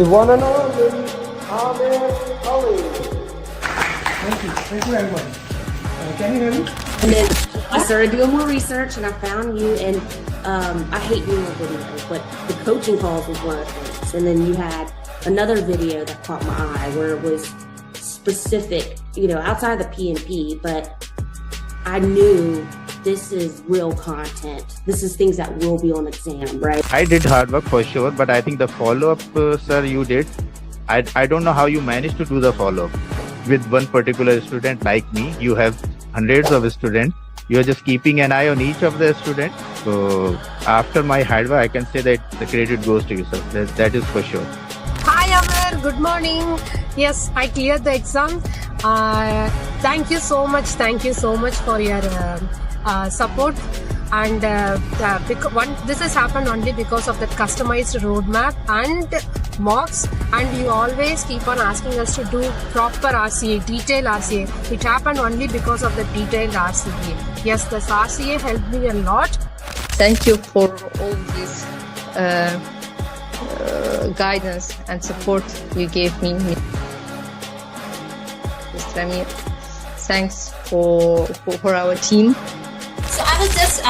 the one and only Ahmed Ali. Thank you very much. Can you hear me? And then I started doing more research and I found you, and I hate doing a video, but the coaching calls was one of the things. And then you had another video that caught my eye where it was specific, outside of the PMP, but I knew this is real content. This is things that will be on exam, right? I did hard work for sure, but I think the follow-up, sir, you did. I don't know how you managed to do the follow-up. With one particular student like me, you have hundreds of students. You're just keeping an eye on each of the students. So after my hard work, I can say that the credit goes to you, sir. That is for sure. Hi Amir, good morning. Yes, I cleared the exam. Thank you so much for your support. And this has happened only because of that customized roadmap and mocks, and you always keep on asking us to do proper RCA, detailed RCA. It happened only because of the detailed RCA. Yes, this RCA helped me a lot. Thank you for all this guidance and support you gave me. Mr. Amir, thanks for our team. So I was just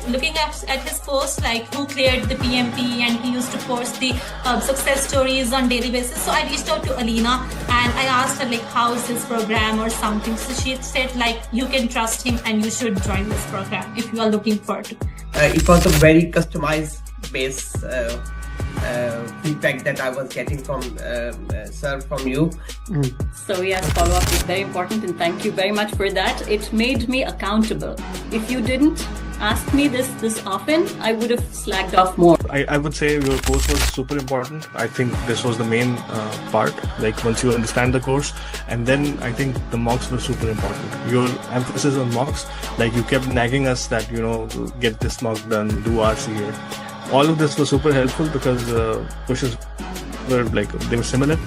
looking at his post, who cleared the PMP, and he used to post the success stories on daily basis. So I reached out to Alina and I asked her how is his program or something. So she said you can trust him and you should join this program if you are looking for it. It was a very customized base feedback that I was getting from sir, from you. So yes, follow-up is very important, and thank you very much for that. It made me accountable. If you didn't ask me this often, I would have slacked off more. I would say your course was super important. I think this was the main part, once you understand the course, and then I think the mocks were super important. Your emphasis on mocks, you kept nagging us that, get this mock done, do RCA. All of this was super helpful because pushes were they were similar.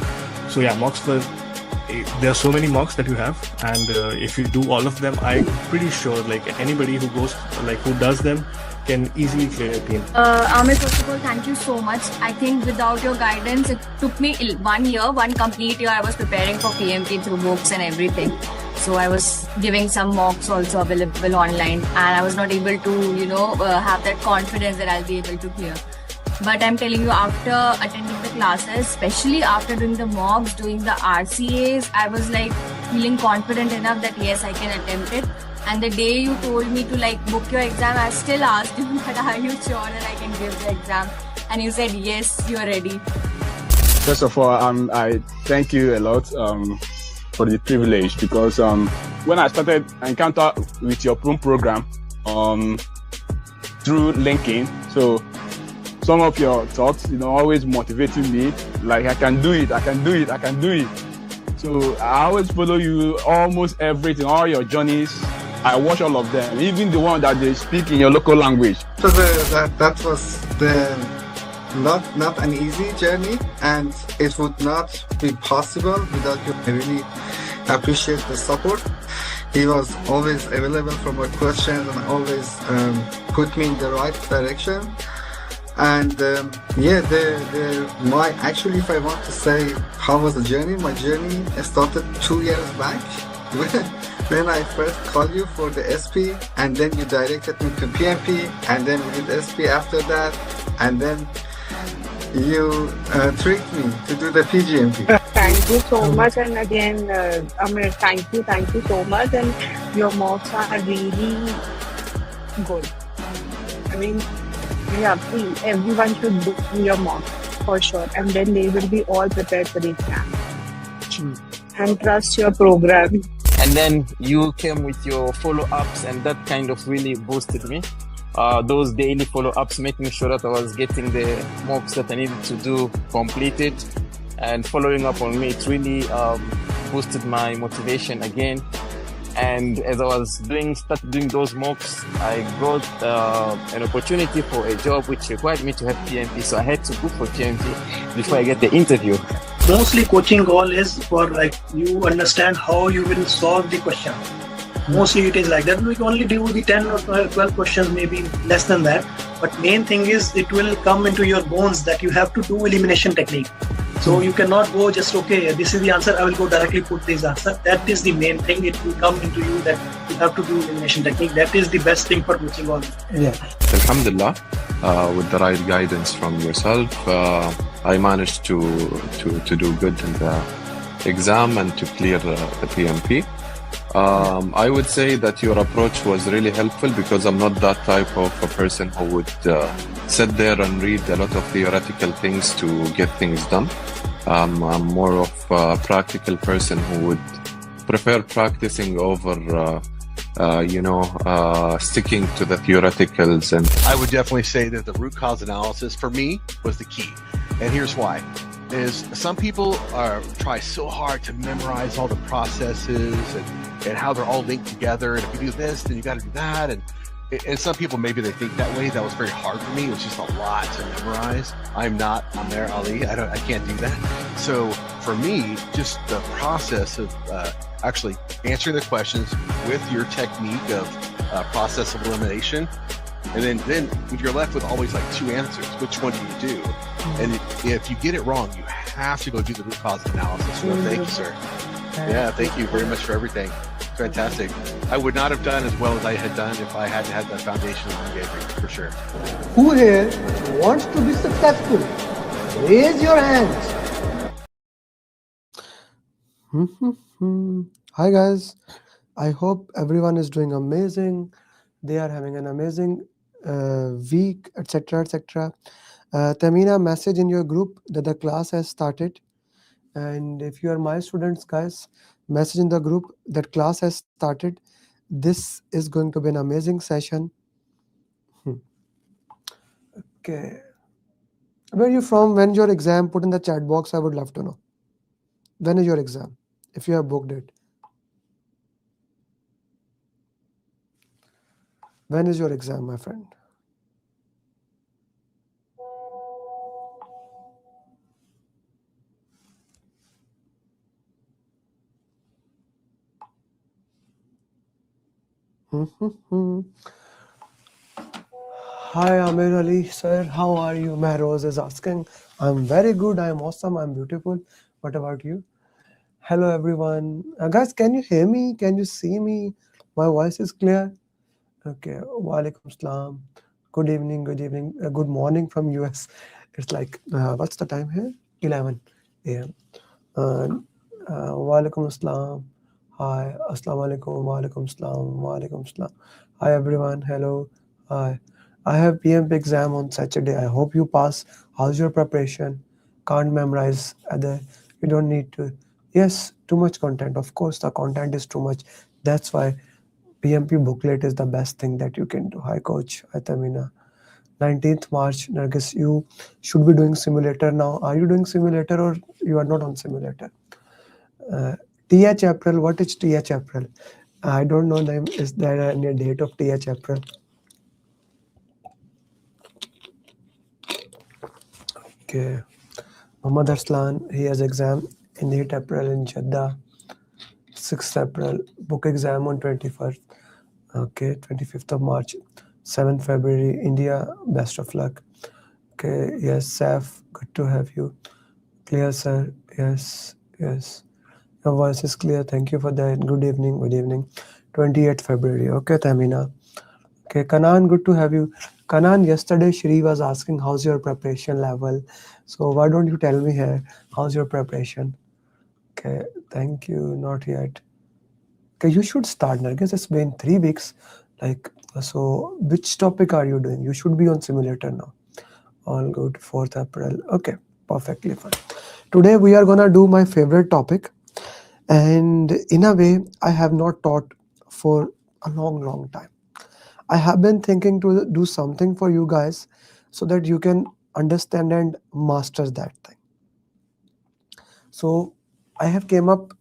So yeah, mocks were, there are so many mocks that you have, and if you do all of them, I'm pretty sure anybody who goes, who does them can easily clear a team. Amir, first of all, thank you so much. I think without your guidance, it took me 1 year, one complete year. I was preparing for PMP through books and everything. So I was giving some mocks also available online, and I was not able to, have that confidence that I'll be able to clear. But I'm telling you, after attending the classes, especially after doing the mocks, doing the RCAs, I was feeling confident enough that yes, I can attempt it. And the day you told me to book your exam, I still asked you that are you sure that I can give the exam? And you said yes, you are ready. First of all, I thank you a lot for the privilege, because when I started encounter with your program through LinkedIn, so some of your thoughts, always motivating me, I can do it. So I always follow you, almost everything, all your journeys. I watch all of them, even the one that they speak in your local language. So that was not an easy journey, and it would not be possible without you. I really appreciate the support. He was always available for my questions and always put me in the right direction. And actually, if I want to say how was the journey, my journey started 2 years back when I first called you for the SP, and then you directed me to PMP, and then we did SP after that, and then you tricked me to do the PGMP. Thank you so much, and again, Amir, thank you so much, and your mocks are really good. I mean, yeah, please, everyone should do your mock for sure, and then they will be all prepared for the exam. And trust your program. And then you came with your follow-ups, and that kind of really boosted me. Those daily follow-ups making sure that I was getting the mocks that I needed to do completed, and following up on me, it really boosted my motivation again. And as I was started doing those mocks, I got an opportunity for a job which required me to have PMP, so I had to go for PMP before I get the interview. Mostly coaching goal is for you understand how you will solve the question. Mostly it is like that. We can only do the 10 or 12 questions, maybe less than that. But main thing is it will come into your bones that you have to do elimination technique. So you cannot go just, okay, this is the answer, I will go directly put this answer. That is the main thing. It will come into you that you have to do elimination technique. That is the best thing for coaching all. Yeah. Alhamdulillah, with the right guidance from yourself, I managed to do good in the exam and to clear the PMP. I would say that your approach was really helpful because I'm not that type of a person who would sit there and read a lot of theoretical things to get things done. I'm more of a practical person who would prefer practicing over sticking to the theoreticals. And I would definitely say that the root cause analysis for me was the key. And here's why. Is some people try so hard to memorize all the processes and how they're all linked together. And if you do this, then you got to do that. And some people, maybe they think that way. That was very hard for me. It was just a lot to memorize. I'm not Amer Ali. I can't do that. So for me, just the process of actually answering the questions with your technique of process of elimination. And then if you're left with always like two answers, which one do you do? And if you get it wrong, you have to go do the root cause analysis. So thank you, sir. Yeah, thank you very much for everything. Fantastic. I would not have done as well as I had done if I hadn't had that foundation of engagement, for sure. Who here wants to be successful? Raise your hands. Hi guys, I hope everyone is doing amazing. They are having an amazing week, etc., etc. Tamina, message in your group that the class has started. And if you are my students, guys, message in the group that class has started. This is going to be an amazing session. Okay. Where are you from? When's your exam? Put in the chat box. I would love to know. When is your exam? If you have booked it. When is your exam, my friend? Hi, Amir Ali, sir. How are you? Mehrose is asking. I'm very good. I'm awesome. I'm beautiful. What about you? Hello, everyone. Guys, can you hear me? Can you see me? My voice is clear. Okay. Walaikum salam. Good evening. Good evening. Good morning from US. It's like, what's the time here? 11 a.m. Walaikum salam. Hi. Assalamu alaikum. Walaikum salam. Walaikum salam. Hi, everyone. Hello. Hi. I have PMP exam on Saturday. I hope you pass. How's your preparation? Can't memorize. You don't need to. Yes, too much content. Of course, the content is too much. That's why PMP booklet is the best thing that you can do. Hi, coach. Hi, Tamina. 19th March, Nargis, you should be doing simulator now. Are you doing simulator or you are not on simulator? TH April. What is TH April? I don't know name. Is there any date of TH April? Okay. Muhammad Arslan, he has exam in 8 April in Jeddah. 6th April, book exam on 21st. Okay, 25th of March. 7th February, India, best of luck. Okay, yes, Saf, good to have you. Clear, sir. Yes, yes. Your voice is clear. Thank you for that. Good evening, good evening. 28th February. Okay, Tamina. Okay, Kanan, good to have you. Kanan, yesterday Shri was asking how's your preparation level. So why don't you tell me here, how's your preparation? Okay, thank you. Not yet. Okay, you should start, Nargis. It's been 3 weeks. So which topic are you doing? You should be on simulator now. All good. 4th April. Okay, perfectly fine. Today we are gonna do my favorite topic. And in a way, I have not taught for a long time. I have been thinking to do something for you guys so that you can understand and master that thing. So I have came up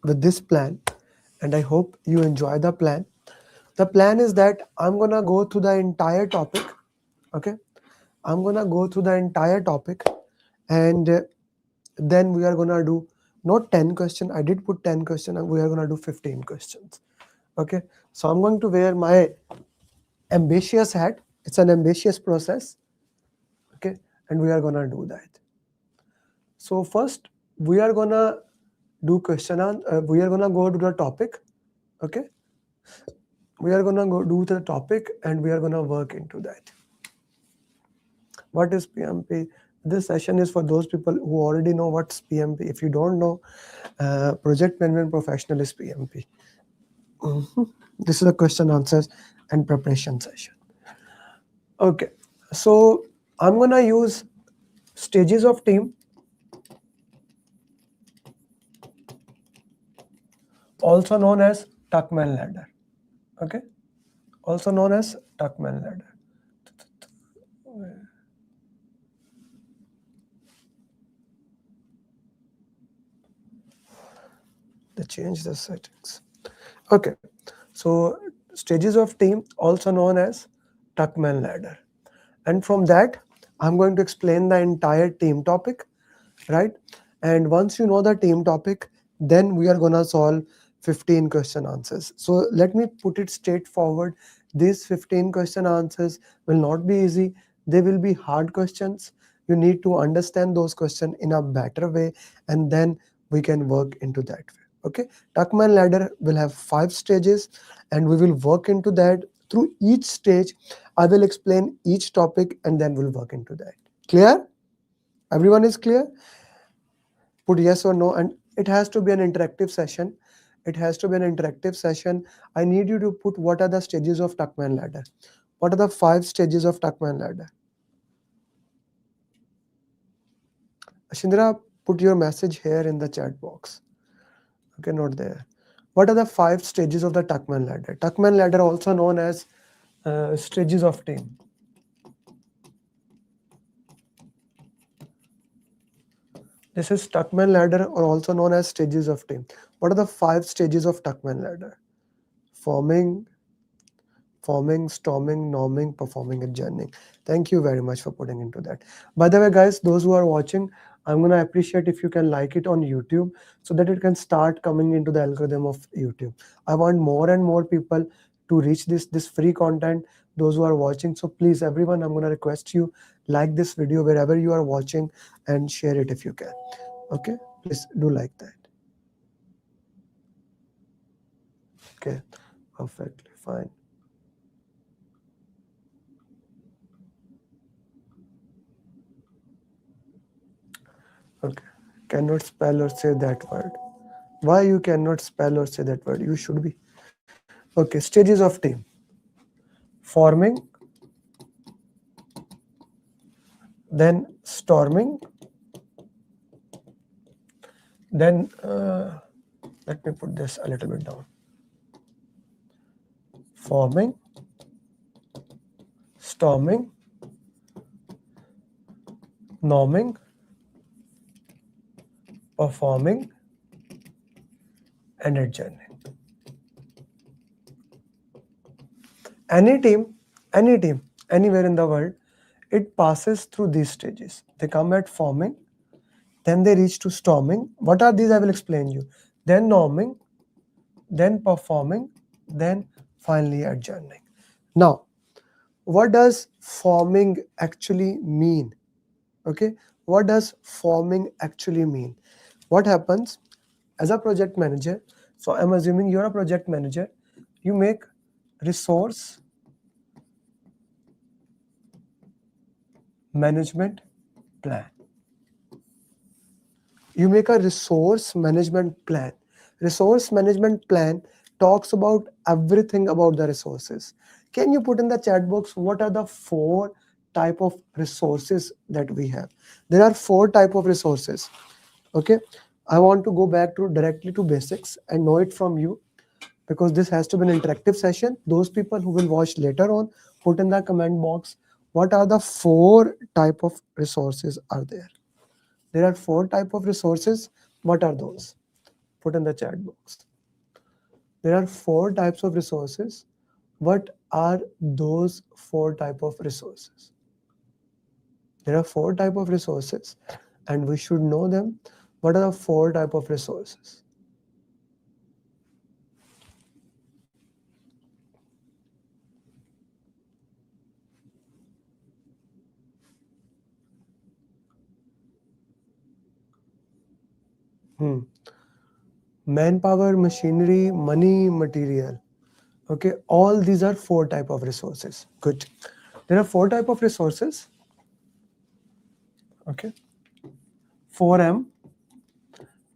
with this plan and I hope you enjoy the plan. The plan is that I'm going to go through the entire topic. Okay. I'm going to go through the entire topic and then we are going to do not 10 questions. I did put 10 questions and we are going to do 15 questions. Okay. So I'm going to wear my ambitious hat. It's an ambitious process. Okay. And we are going to do that. So first we are gonna do question and we are gonna go to the topic. Okay, we are gonna go do the topic and we are gonna work into that. What is PMP? This session is for those people who already know what's PMP. If you don't know, project management professional is PMP. This is a question answers and preparation session. Okay, so I'm gonna use stages of team, also known as Tuckman ladder. Okay, also known as Tuckman ladder. They change the settings. Okay, so stages of team, also known as Tuckman ladder. And from that, I'm going to explain the entire team topic, right? And once you know the team topic, then we are gonna solve 15 question answers. So let me put it straightforward. These 15 question answers will not be easy. They will be hard questions. You need to understand those questions in a better way, and then we can work into that way. Okay, Tuckman ladder will have 5 stages, and we will work into that. Through each stage, I will explain each topic, and then we'll work into that. Clear? Everyone is clear? Put yes or no, and it has to be an interactive session. It has to be an interactive session. I need you to put what are the stages of Tuckman ladder. What are the 5 stages of Tuckman ladder? Ashindra, put your message here in the chat box. Okay, not there. What are the 5 stages of the Tuckman ladder? Tuckman ladder, also known as stages of team. This is Tuckman ladder, or also known as stages of team. What are the 5 stages of Tuckman ladder? Forming, storming, norming, performing, and journeying. Thank you very much for putting into that. By the way, guys, those who are watching, I'm gonna appreciate if you can like it on YouTube so that it can start coming into the algorithm of YouTube. I want more and more people to reach this free content, those who are watching. So please, everyone, I'm gonna request you, like this video wherever you are watching and share it if you can. Okay, please do like that. Okay, perfectly fine. Okay, cannot spell or say that word. Why you cannot spell or say that word? You should be. Okay, stages of team. Forming, then storming, then let me put this a little bit down. Forming, storming, norming, performing, and adjourning. Any team, anywhere in the world, it passes through these stages. They come at forming, then they reach to storming. What are these? I will explain you. Then norming, then performing, then finally adjourning. Now, what does forming actually mean? Okay, what does forming actually mean? What happens as a project manager? So I'm assuming you're a project manager. You make resource management plan. You make a resource management plan. Resource management plan talks about everything about the resources. Can you put in the chat box what are the 4 type of resources that we have? There are 4 type of resources. Okay, I want to go back to directly to basics and know it from you, because this has to be an interactive session. Those people who will watch later on, put in the comment box what are the 4 type of resources are there. There are 4 type of resources. What are those? Put in the chat box. There are 4 types of resources. What are those 4 type of resources? There are 4 type of resources, and we should know them. What are the 4 type of resources? Manpower, machinery, money, material. Okay, all these are 4 type of resources. Good. There are 4 type of resources. Okay. 4M: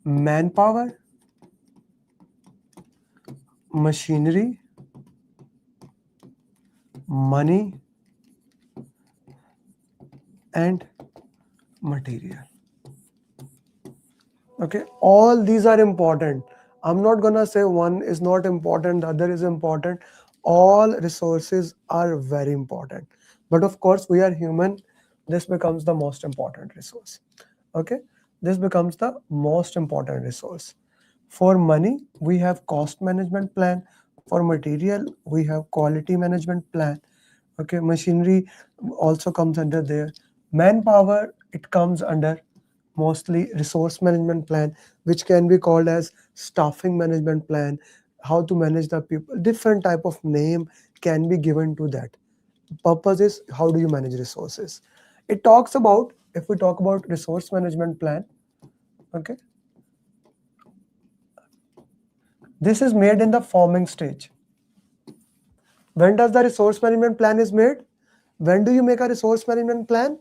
manpower, machinery, money, and material. Okay, all these are important. I'm not gonna say one is not important, the other is important. All resources are very important, but of course we are human. This becomes the most important resource. Okay, this becomes the most important resource. For money, we have cost management plan. For material, we have quality management plan. Okay, machinery also comes under there. Manpower, it comes under mostly resource management plan, which can be called as staffing management plan. How to manage the people, different type of name can be given to that. Purpose is how do you manage resources. It talks about, if we talk about resource management plan, okay, this is made in the forming stage. When does the resource management plan is made? When do you make a resource management plan?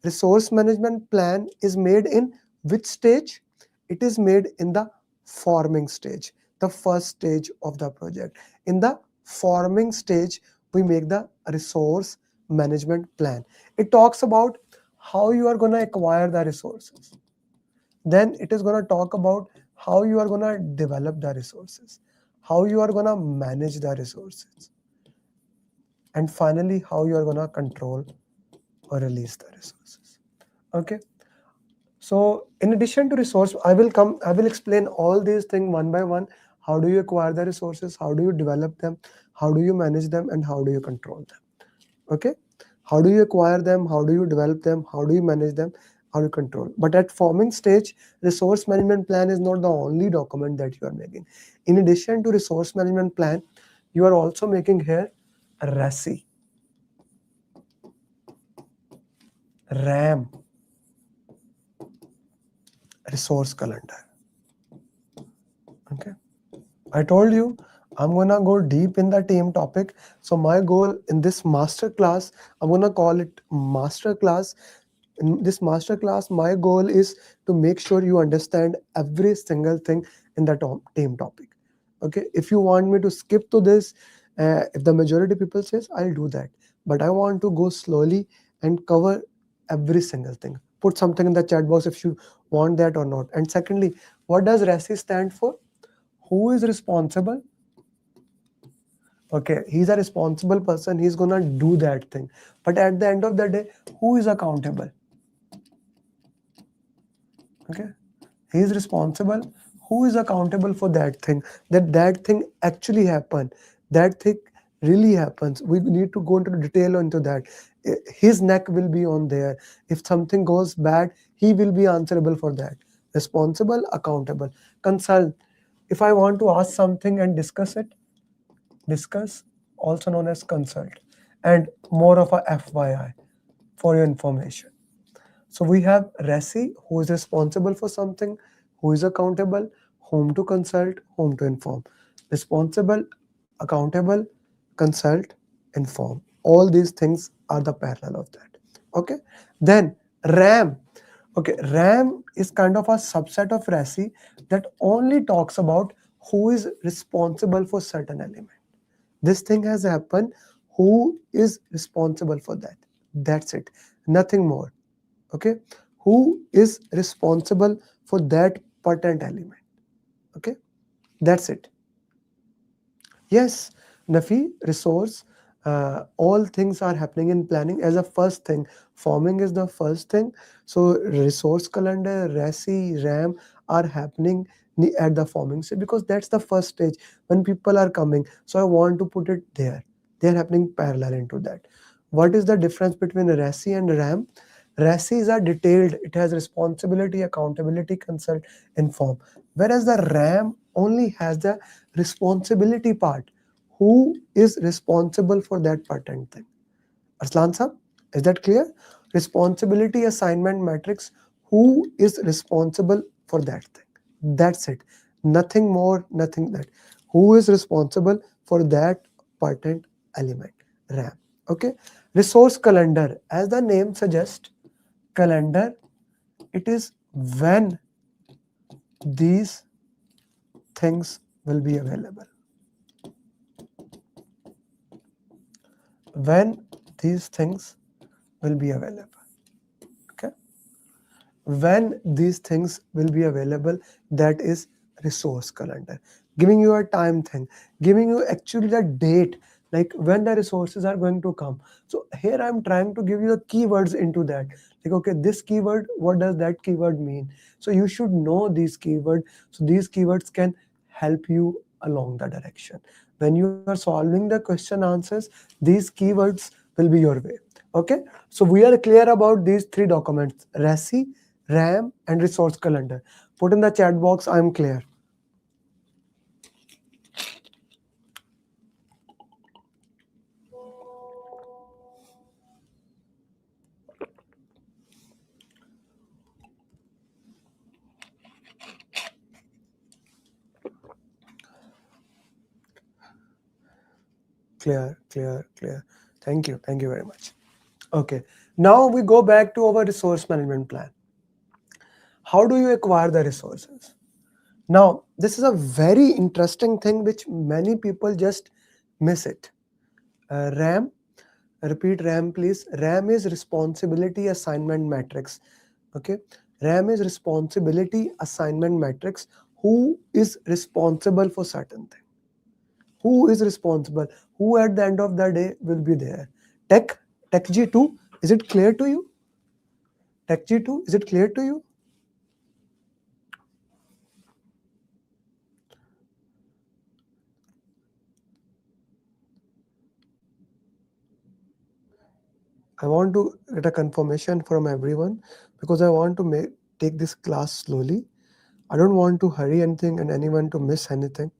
Resource management plan is made in which stage? It is made in the forming stage, the first stage of the project. In the forming stage, we make the resource management plan. It talks about how you are going to acquire the resources. Then it is going to talk about how you are going to develop the resources, how you are going to manage the resources, and finally how you are going to control or release the resources. Okay, so in addition to resource, I will explain all these things one by one. How do you acquire the resources, how do you develop them, how do you manage them, and how do you control them. Okay, how do you acquire them, how do you develop them, how do you manage them, how do you control. But at forming stage, resource management plan is not the only document that you are making. In addition to resource management plan, you are also making here RACI, RAM, resource calendar. Okay, I told you I'm gonna go deep in the team topic. So my goal in this master class, I'm gonna call it master class. In this master class, my goal is to make sure you understand every single thing in the team topic. Okay, if you want me to skip to this, if the majority people says, I'll do that. But I want to go slowly and cover every single thing. Put something in the chat box if you want that or not. And secondly, what does RACI stand for? Who is responsible? Okay, he's a responsible person, he's gonna do that thing. But at the end of the day, who is accountable? Okay, he is responsible. Who is accountable for that thing? That thing actually happened. That thing really happens. We need to go into detail into that. His neck will be on there. If something goes bad, he will be answerable for that. Responsible, accountable. Consult. If I want to ask something and discuss it, discuss, also known as consult. And more of a FYI for your information. So we have RACI, who is responsible for something, who is accountable, whom to consult, whom to inform. Responsible, accountable, consult, inform. All these things are the parallel of that. Okay. Then RAM. Okay, RAM is kind of a subset of RACI that only talks about who is responsible for certain element. This thing has happened. Who is responsible for that? That's it. Nothing more. Okay, who is responsible for that pertinent element? Okay, that's it. Yes, Nafi, resource, all things are happening in planning as a first thing. Forming is the first thing. So resource calendar, RACI, RAM are happening at the forming stage because that's the first stage when people are coming. So I want to put it there. They're happening parallel into that. What is the difference between RACI and RAM? RACIs are detailed. It has responsibility, accountability, consult, inform. Whereas the RAM only has the responsibility part. Who is responsible for that patent thing? Arslan sir, is that clear? Responsibility assignment matrix. Who is responsible for that thing? That's it. Nothing more, nothing that. Who is responsible for that patent element? RAM. Okay. Resource calendar. As the name suggests, calendar, it is when these things will be available. When these things will be available. Okay. When these things will be available, that is resource calendar. Giving you a time thing, giving you actually the date, like when the resources are going to come. So here I'm trying to give you the keywords into that. Like, okay, this keyword, what does that keyword mean? So you should know these keywords. So these keywords can help you along the direction. When you are solving the question answers, these keywords will be your way. Okay, so we are clear about these three documents: RACI, RAM, and resource calendar. Put in the chat box, I am clear. Clear. Thank you very much. Okay, now we go back to our resource management plan. How do you acquire the resources? Now, this is a very interesting thing which many people just miss it. RAM, repeat RAM please. RAM is responsibility assignment matrix. Okay, RAM is responsibility assignment matrix. Who is responsible for certain thing? Who is responsible? Who at the end of the day will be there? Tech G2, is it clear to you? Tech G2, is it clear to you? I want to get a confirmation from everyone because I want to take this class slowly. I don't want to hurry anything and anyone to miss anything.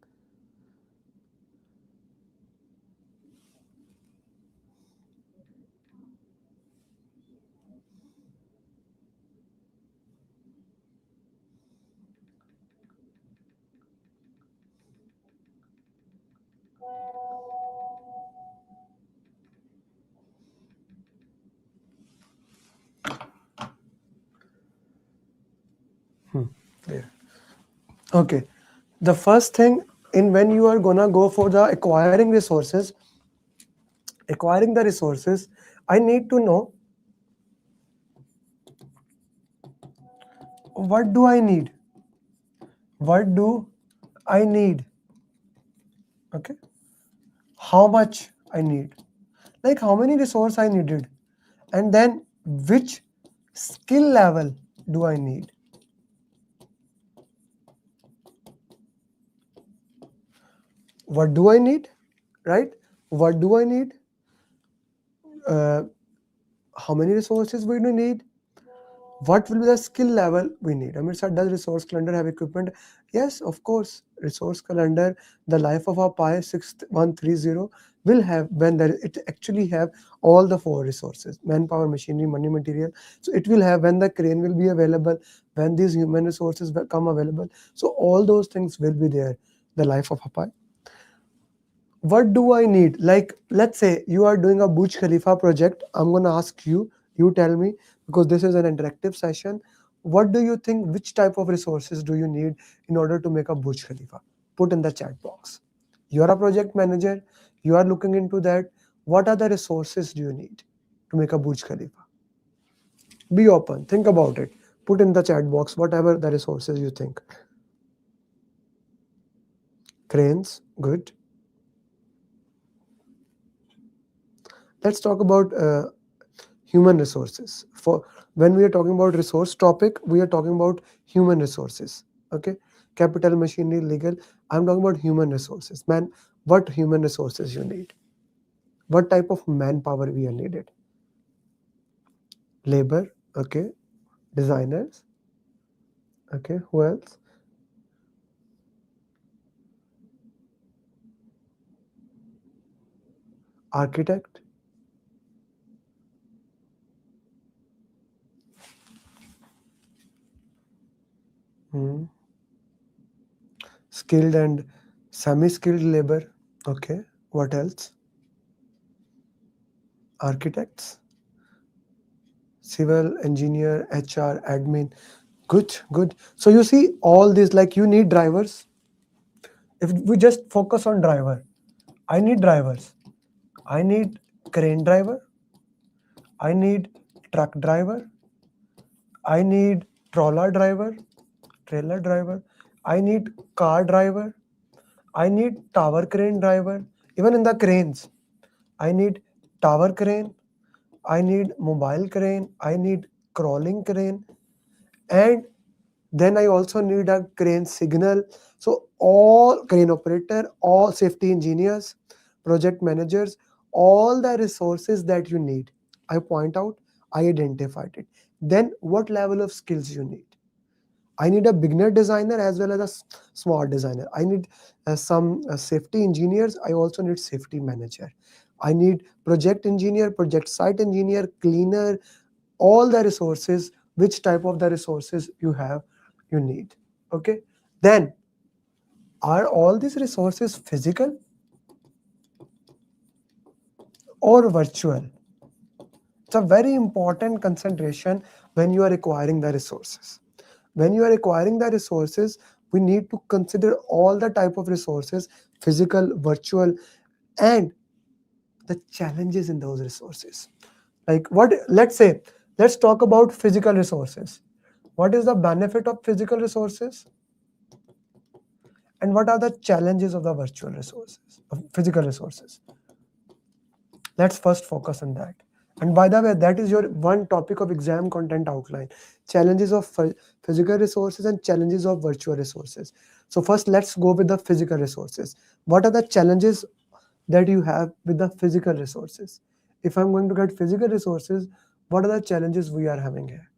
Yeah. Okay. The first thing in when you are gonna go for the acquiring the resources, I need to know what do I need? What do I need? Okay. How much I need? Like how many resource I needed? And then which skill level do I need? What do I need? Right? What do I need? How many resources we need? What will be the skill level we need? Amir sir, does resource calendar have equipment? Yes, of course. Resource calendar, the life of a Pi 6130 will have when there it actually have all the four resources: manpower, machinery, money, material. So it will have when the crane will be available, when these human resources become available. So all those things will be there. The life of a Pi. What do I need? Like, let's say you are doing a Burj Khalifa project. I'm going to ask you, you tell me, because this is an interactive session. What do you think, which type of resources do you need in order to make a Burj Khalifa? Put in the chat box. You are a project manager. You are looking into that. What are the resources do you need to make a Burj Khalifa? Be open. Think about it. Put in the chat box whatever the resources you think. Cranes, good. Let's talk about human resources. For when we are talking about resource topic, we are talking about human resources. Okay, capital, machinery, legal. I'm talking about human resources. Man, what human resources you need? What type of manpower we are needed? Labor. Okay, designers. Okay, who else? Architect. skilled and semi-skilled labor. Okay, what else? Architects, civil engineer, HR, admin. Good, good. So you see all these, like you need drivers. If we just focus on driver, I need drivers. I need crane driver. I need truck driver. I need trawler driver, trailer driver. I need car driver. I need tower crane driver. Even in the cranes, I need tower crane. I need mobile crane. I need crawling crane. And then I also need a crane signal. So all crane operator, all safety engineers, project managers, all the resources that you need, I point out, I identified it. Then what level of skills you need? I need a beginner designer as well as a smart designer. I need some safety engineers. I also need safety manager. I need project engineer, project site engineer, cleaner, all the resources, which type of the resources you have, you need. Okay. Then are all these resources physical or virtual? It's a very important consideration when you are acquiring the resources. When you are acquiring the resources, we need to consider all the type of resources, physical, virtual, and the challenges in those resources. Like what, let's talk about physical resources. What is the benefit of physical resources? And what are the challenges of the virtual resources, of physical resources? Let's first focus on that. And by the way, that is your one topic of exam content outline: challenges of physical resources and challenges of virtual resources. So first, let's go with the physical resources. What are the challenges that you have with the physical resources? If I'm going to get physical resources, what are the challenges we are having here?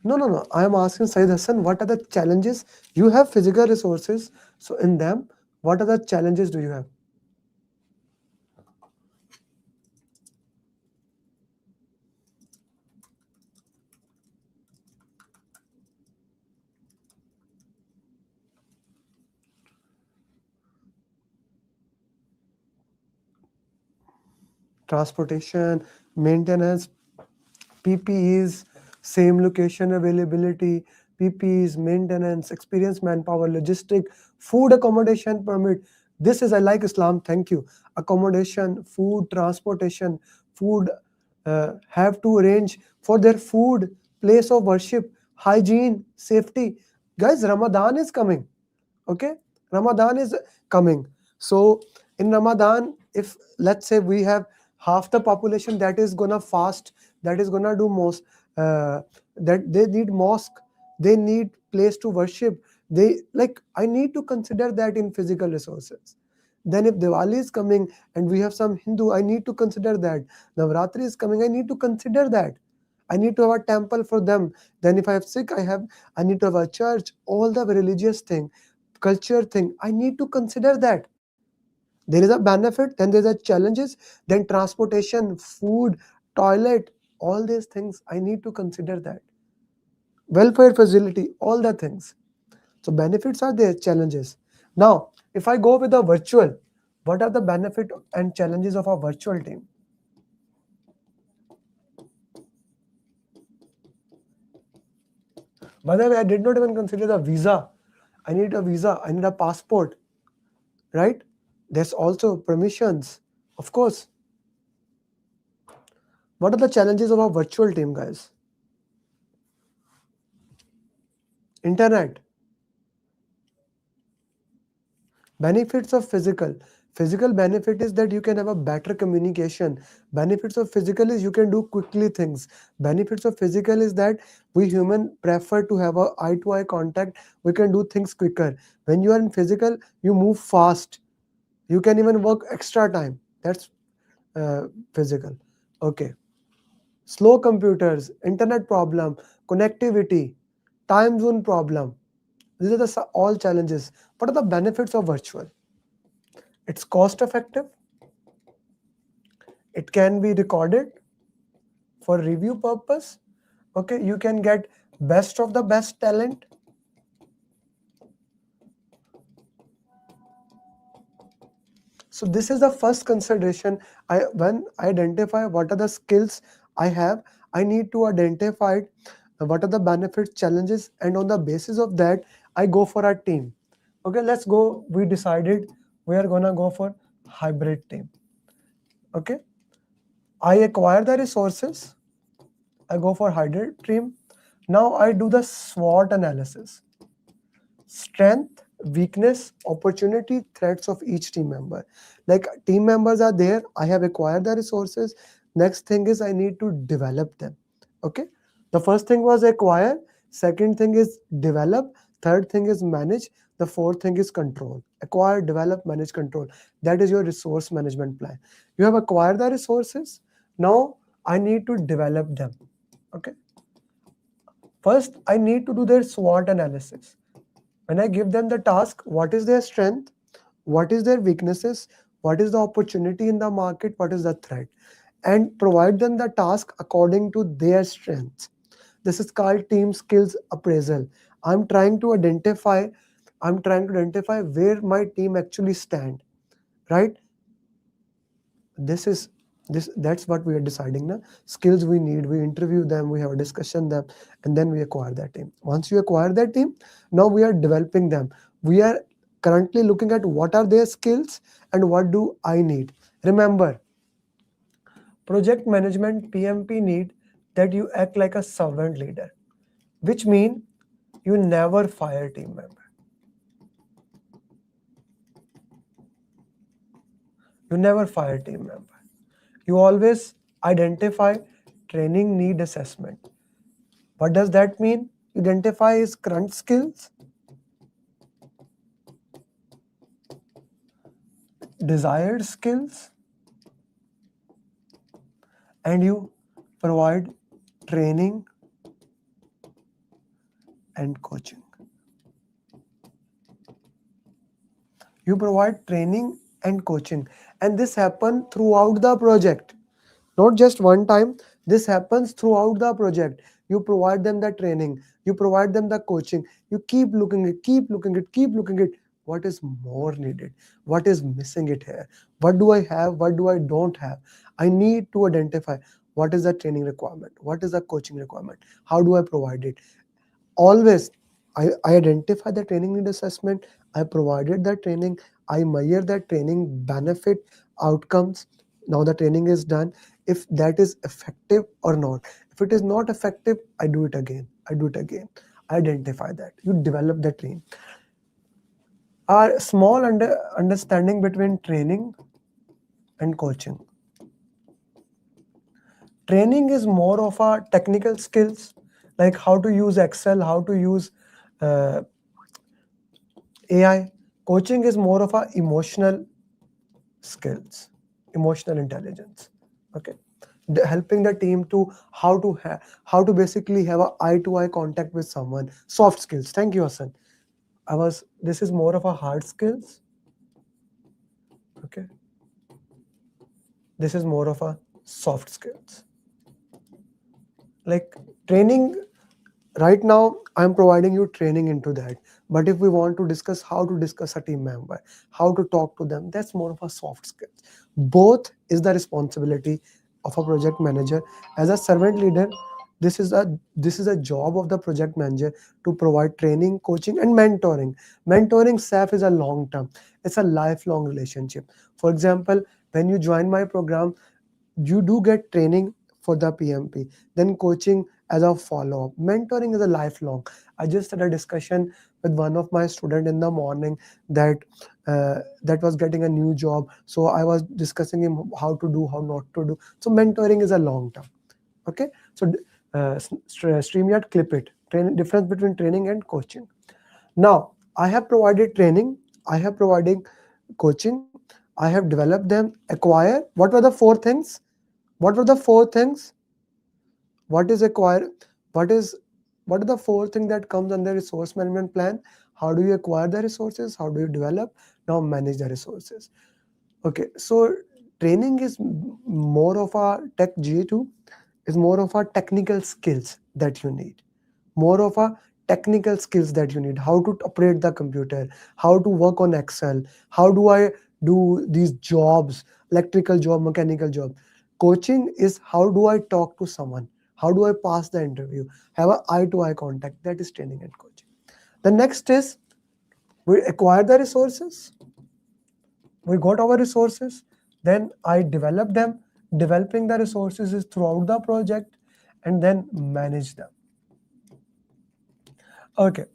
No. I am asking Saeed Hassan, what are the challenges? You have physical resources. So in them, what are the challenges do you have? Transportation, maintenance, PPEs, same location availability, PPEs, maintenance, experienced manpower, logistic, food accommodation permit. This is, I like Islam, thank you. Accommodation, food, transportation, food, have to arrange for their food, place of worship, hygiene, safety. Guys, Ramadan is coming. Okay, Ramadan is coming. So in Ramadan, if let's say we have half the population that is gonna fast, that is gonna do most, that they need mosque, they need place to worship, they like, I need to consider that in physical resources. Then if Diwali is coming and we have some Hindu, I need to consider that. Navratri is coming, I need to consider that. I need to have a temple for them. Then if I have Sikh, I need to have a church, all the religious thing, culture thing, I need to consider that. There is a benefit, then there's a challenges, then transportation, food, toilet, all these things, I need to consider that. Welfare facility, all the things. So benefits are there, challenges. Now, if I go with the virtual, what are the benefit and challenges of a virtual team? By the way, I did not even consider the visa. I need a visa, I need a passport, right? There's also permissions, of course. What are the challenges of a virtual team, guys? Internet. Benefits of physical. Physical benefit is that you can have a better communication. Benefits of physical is you can do quickly things. Benefits of physical is that we human prefer to have a eye-to-eye contact. We can do things quicker. When you are in physical, you move fast. You can even work extra time. That's physical. Okay. Slow computers, internet problem, connectivity, time zone problem. These are the all challenges. What are the benefits of virtual? It's cost effective. It can be recorded for review purpose. Okay, you can get best of the best talent. So this is the first consideration. When I identify what are the skills I have, I need to identify what are the benefits, challenges, and on the basis of that, I go for a team. Okay, let's go. We decided we are gonna go for hybrid team. Okay, I acquire the resources. I go for hybrid team. Now I do the SWOT analysis. Strength, weakness, opportunity, threats of each team member. Like team members are there, I have acquired the resources. Next thing is I need to develop them. Okay, the first thing was acquire, second thing is develop, third thing is manage, the fourth thing is control. Acquire, develop, manage, control. That is your resource management plan. You have acquired the resources. Now I need to develop them. Okay, first I need to do their SWOT analysis. When I give them the task, what is their strength? What is their weaknesses? What is the opportunity in the market? What is the threat? And provide them the task according to their strengths. This is called team skills appraisal. I'm trying to identify where my team actually stand, right? That's what we are deciding now. Skills we need, we interview them, we have a discussion them, and then we acquire that team. Once you acquire that team, now we are developing them. We are currently looking at what are their skills and what do I need. Remember, project management PMP need that you act like a servant leader, which means you never fire team member. You never fire team member. You always identify training need assessment. What does that mean? Identify his current skills, desired skills, and you provide training and coaching. You provide training and coaching, and this happens throughout the project, not just one time. This happens throughout the project. You provide them the training, you provide them the coaching, you keep looking at what is more needed, what is missing it here, what do I have, what do I don't have. I need to identify what is the training requirement, what is the coaching requirement, how do I provide it. Always I identify the training need assessment, I provided the training, I measure that training benefit outcomes. Now the training is done, if that is effective or not. If it is not effective, I do it again. Identify that, you develop the team. Our small understanding between training and coaching. Training is more of a technical skills, like how to use Excel, how to use AI. Coaching is more of a emotional skills, emotional intelligence. Okay, helping the team to how to basically have a eye-to-eye contact with someone. Soft skills. Thank you, Hassan. This is more of a hard skills. Okay, this is more of a soft skills. Like training, right now I'm providing you training into that, but if we want to discuss how to discuss a team member, how to talk to them, that's more of a soft skills. Both is the responsibility of a project manager. As a servant leader, this is a job of the project manager to provide training, coaching, and mentoring. Mentoring staff is a long term, it's a lifelong relationship. For example, when you join my program, you do get training for the PMP, then coaching as a follow-up. Mentoring is a lifelong. I just had a discussion with one of my students in the morning that was getting a new job. So I was discussing him how to do, how not to do. So mentoring is a long term. Okay, so StreamYard, clip it. Difference between training and coaching. Now I have provided training, I have provided coaching, I have developed them, acquire. What were the four things? What is acquired? What is What are the 4 things that comes under resource management plan? How do you acquire the resources? How do you develop? Now manage the resources. Okay, so training is more of a tech G2, is more of a technical skills that you need. More of a technical skills that you need. How to operate the computer, how to work on Excel, how do I do these jobs, electrical job, mechanical job. Coaching is how do I talk to someone, how do I pass the interview, have an eye-to-eye contact. That is training and coaching. The next is we acquire the resources. We got our resources, then I develop them. Developing the resources is throughout the project, and then manage them. Okay,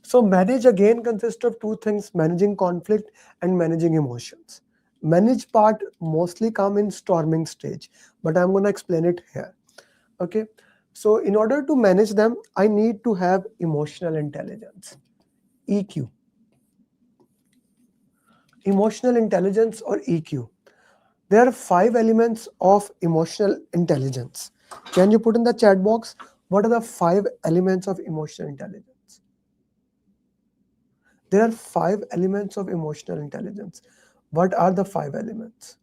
so manage again consists of 2 things: managing conflict and managing emotions. Manage part mostly come in storming stage, but I'm going to explain it here. Okay, so in order to manage them, I need to have emotional intelligence, EQ. Emotional intelligence or EQ. There are 5 elements of emotional intelligence. Can you put in the chat box what are the 5 elements of emotional intelligence? There are 5 elements of emotional intelligence. What are the 5 elements?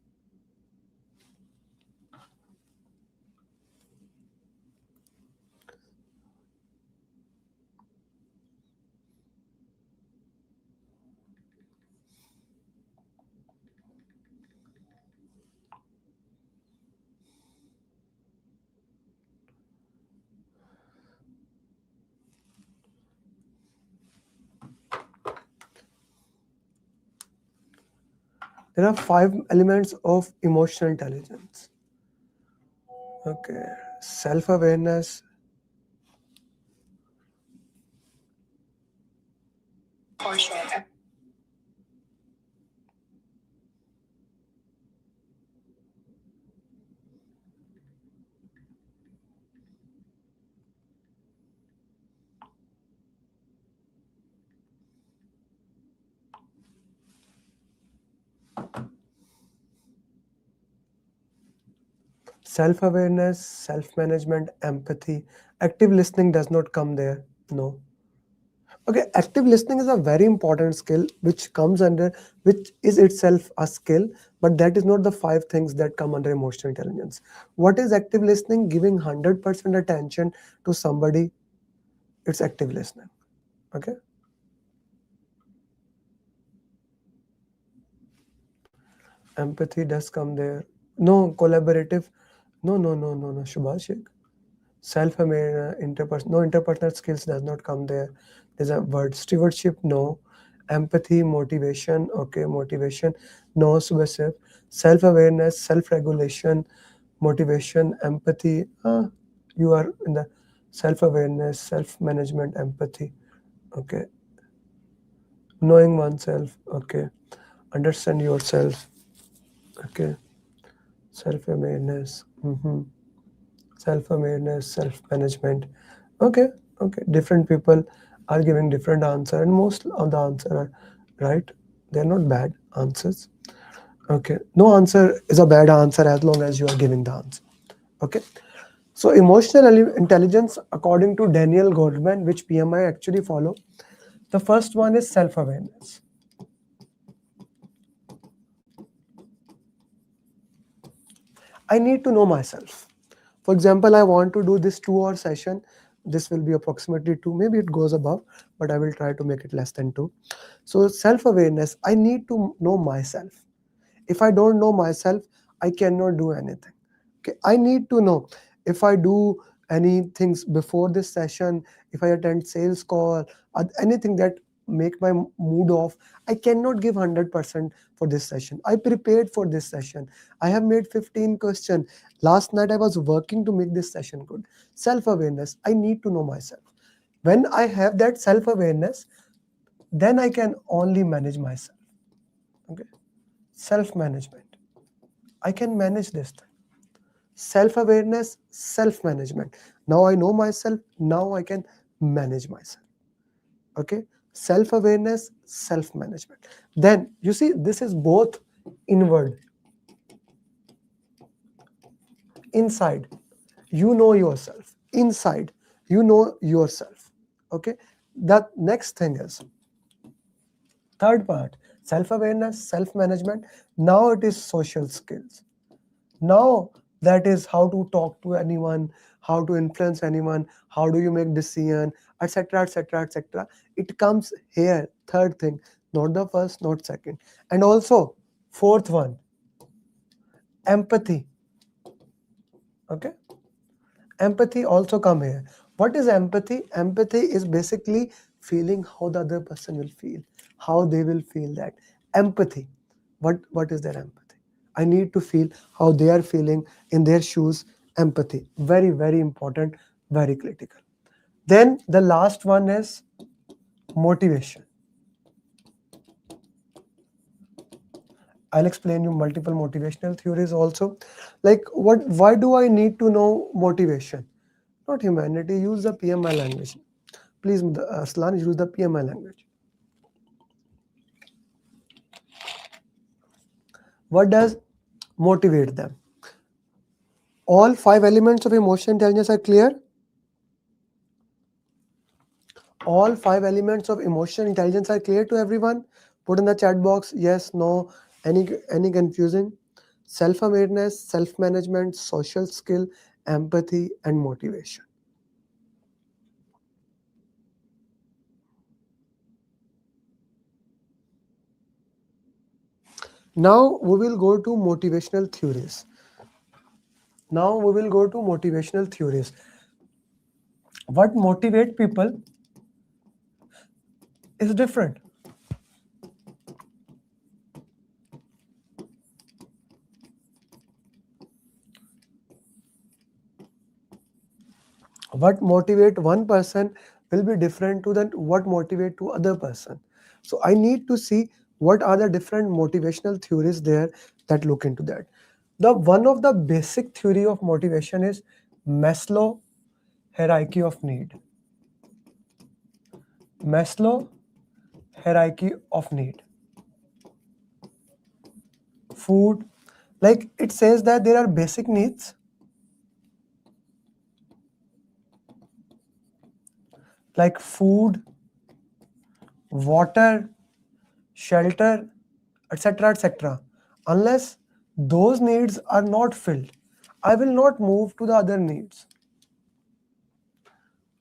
There are 5 elements of emotional intelligence. Okay, self-awareness. For sure. Self-awareness, self-management, empathy. Active listening does not come there. No. Okay, active listening is a very important skill which comes under, which is itself a skill, but that is not the 5 things that come under emotional intelligence. What is active listening? Giving 100% attention to somebody. It's active listening. Okay. Empathy does come there. No, collaborative. No, Shubhashik. Self-aware, interpersonal skills does not come there. There's a word stewardship. No. Empathy, motivation. Okay, motivation. No, subversive. Self-awareness, self-regulation, motivation, empathy. You are in the self-awareness, self-management, empathy. Okay. Knowing oneself. Okay. Understand yourself. Okay. Self-awareness. Self-awareness, self-management. Okay. Different people are giving different answer, and most of the answer are right. They're not bad answers. Okay. No answer is a bad answer as long as you are giving the answer. Okay. So emotional intelligence, according to Daniel Goldman, which PMI actually follow, the first one is self-awareness. I need to know myself. For example, I want to do this 2-hour session. This will be approximately 2, maybe it goes above, but I will try to make it less than 2. So self-awareness, I need to know myself. If I don't know myself, I cannot do anything. Okay, I need to know if I do any things before this session, if I attend sales call, anything that make my mood off, I cannot give 100% for this session. I prepared for this session. I have made 15 questions. Last night I was working to make this session good. Self-awareness, I need to know myself. When I have that self-awareness, then I can only manage myself. Okay, self-management. I can manage this thing. Self-awareness, self-management. Now I know myself, now I can manage myself. Okay, self-awareness, self-management. Then you see, this is both inward. Inside, you know yourself. Inside, you know yourself. Okay, the next thing is third part, self-awareness, self-management. Now it is social skills. Now that is how to talk to anyone, how to influence anyone, how do you make decision, etc., etc., etc. It comes here, third thing, not the first, not second. And also fourth one, empathy. Okay, empathy also come here. What is empathy? Empathy is basically feeling how the other person will feel, how they will feel that. Empathy. What is their empathy? I need to feel how they are feeling in their shoes. Empathy. Very, very important, very critical. Then the last one is motivation. I'll explain you multiple motivational theories also. Like why do I need to know motivation? Not humanity, use the PMI language. Please, Aslan, use the PMI language. What does motivate them? All 5 elements of emotional intelligence are clear? All 5 elements of emotional intelligence are clear to everyone? Put in the chat box, yes, no, any confusing? Self-awareness, self-management, social skill, empathy, and motivation. Now we will go to motivational theories. What motivate people is different. What motivate one person will be different to what motivate to other person. So I need to see what are the different motivational theories there that look into that. The one of the basic theory of motivation is Maslow hierarchy of need. Maslow hierarchy of need. Food, like it says that there are basic needs, like food, water, shelter, etc., etc. Unless those needs are not filled, I will not move to the other needs.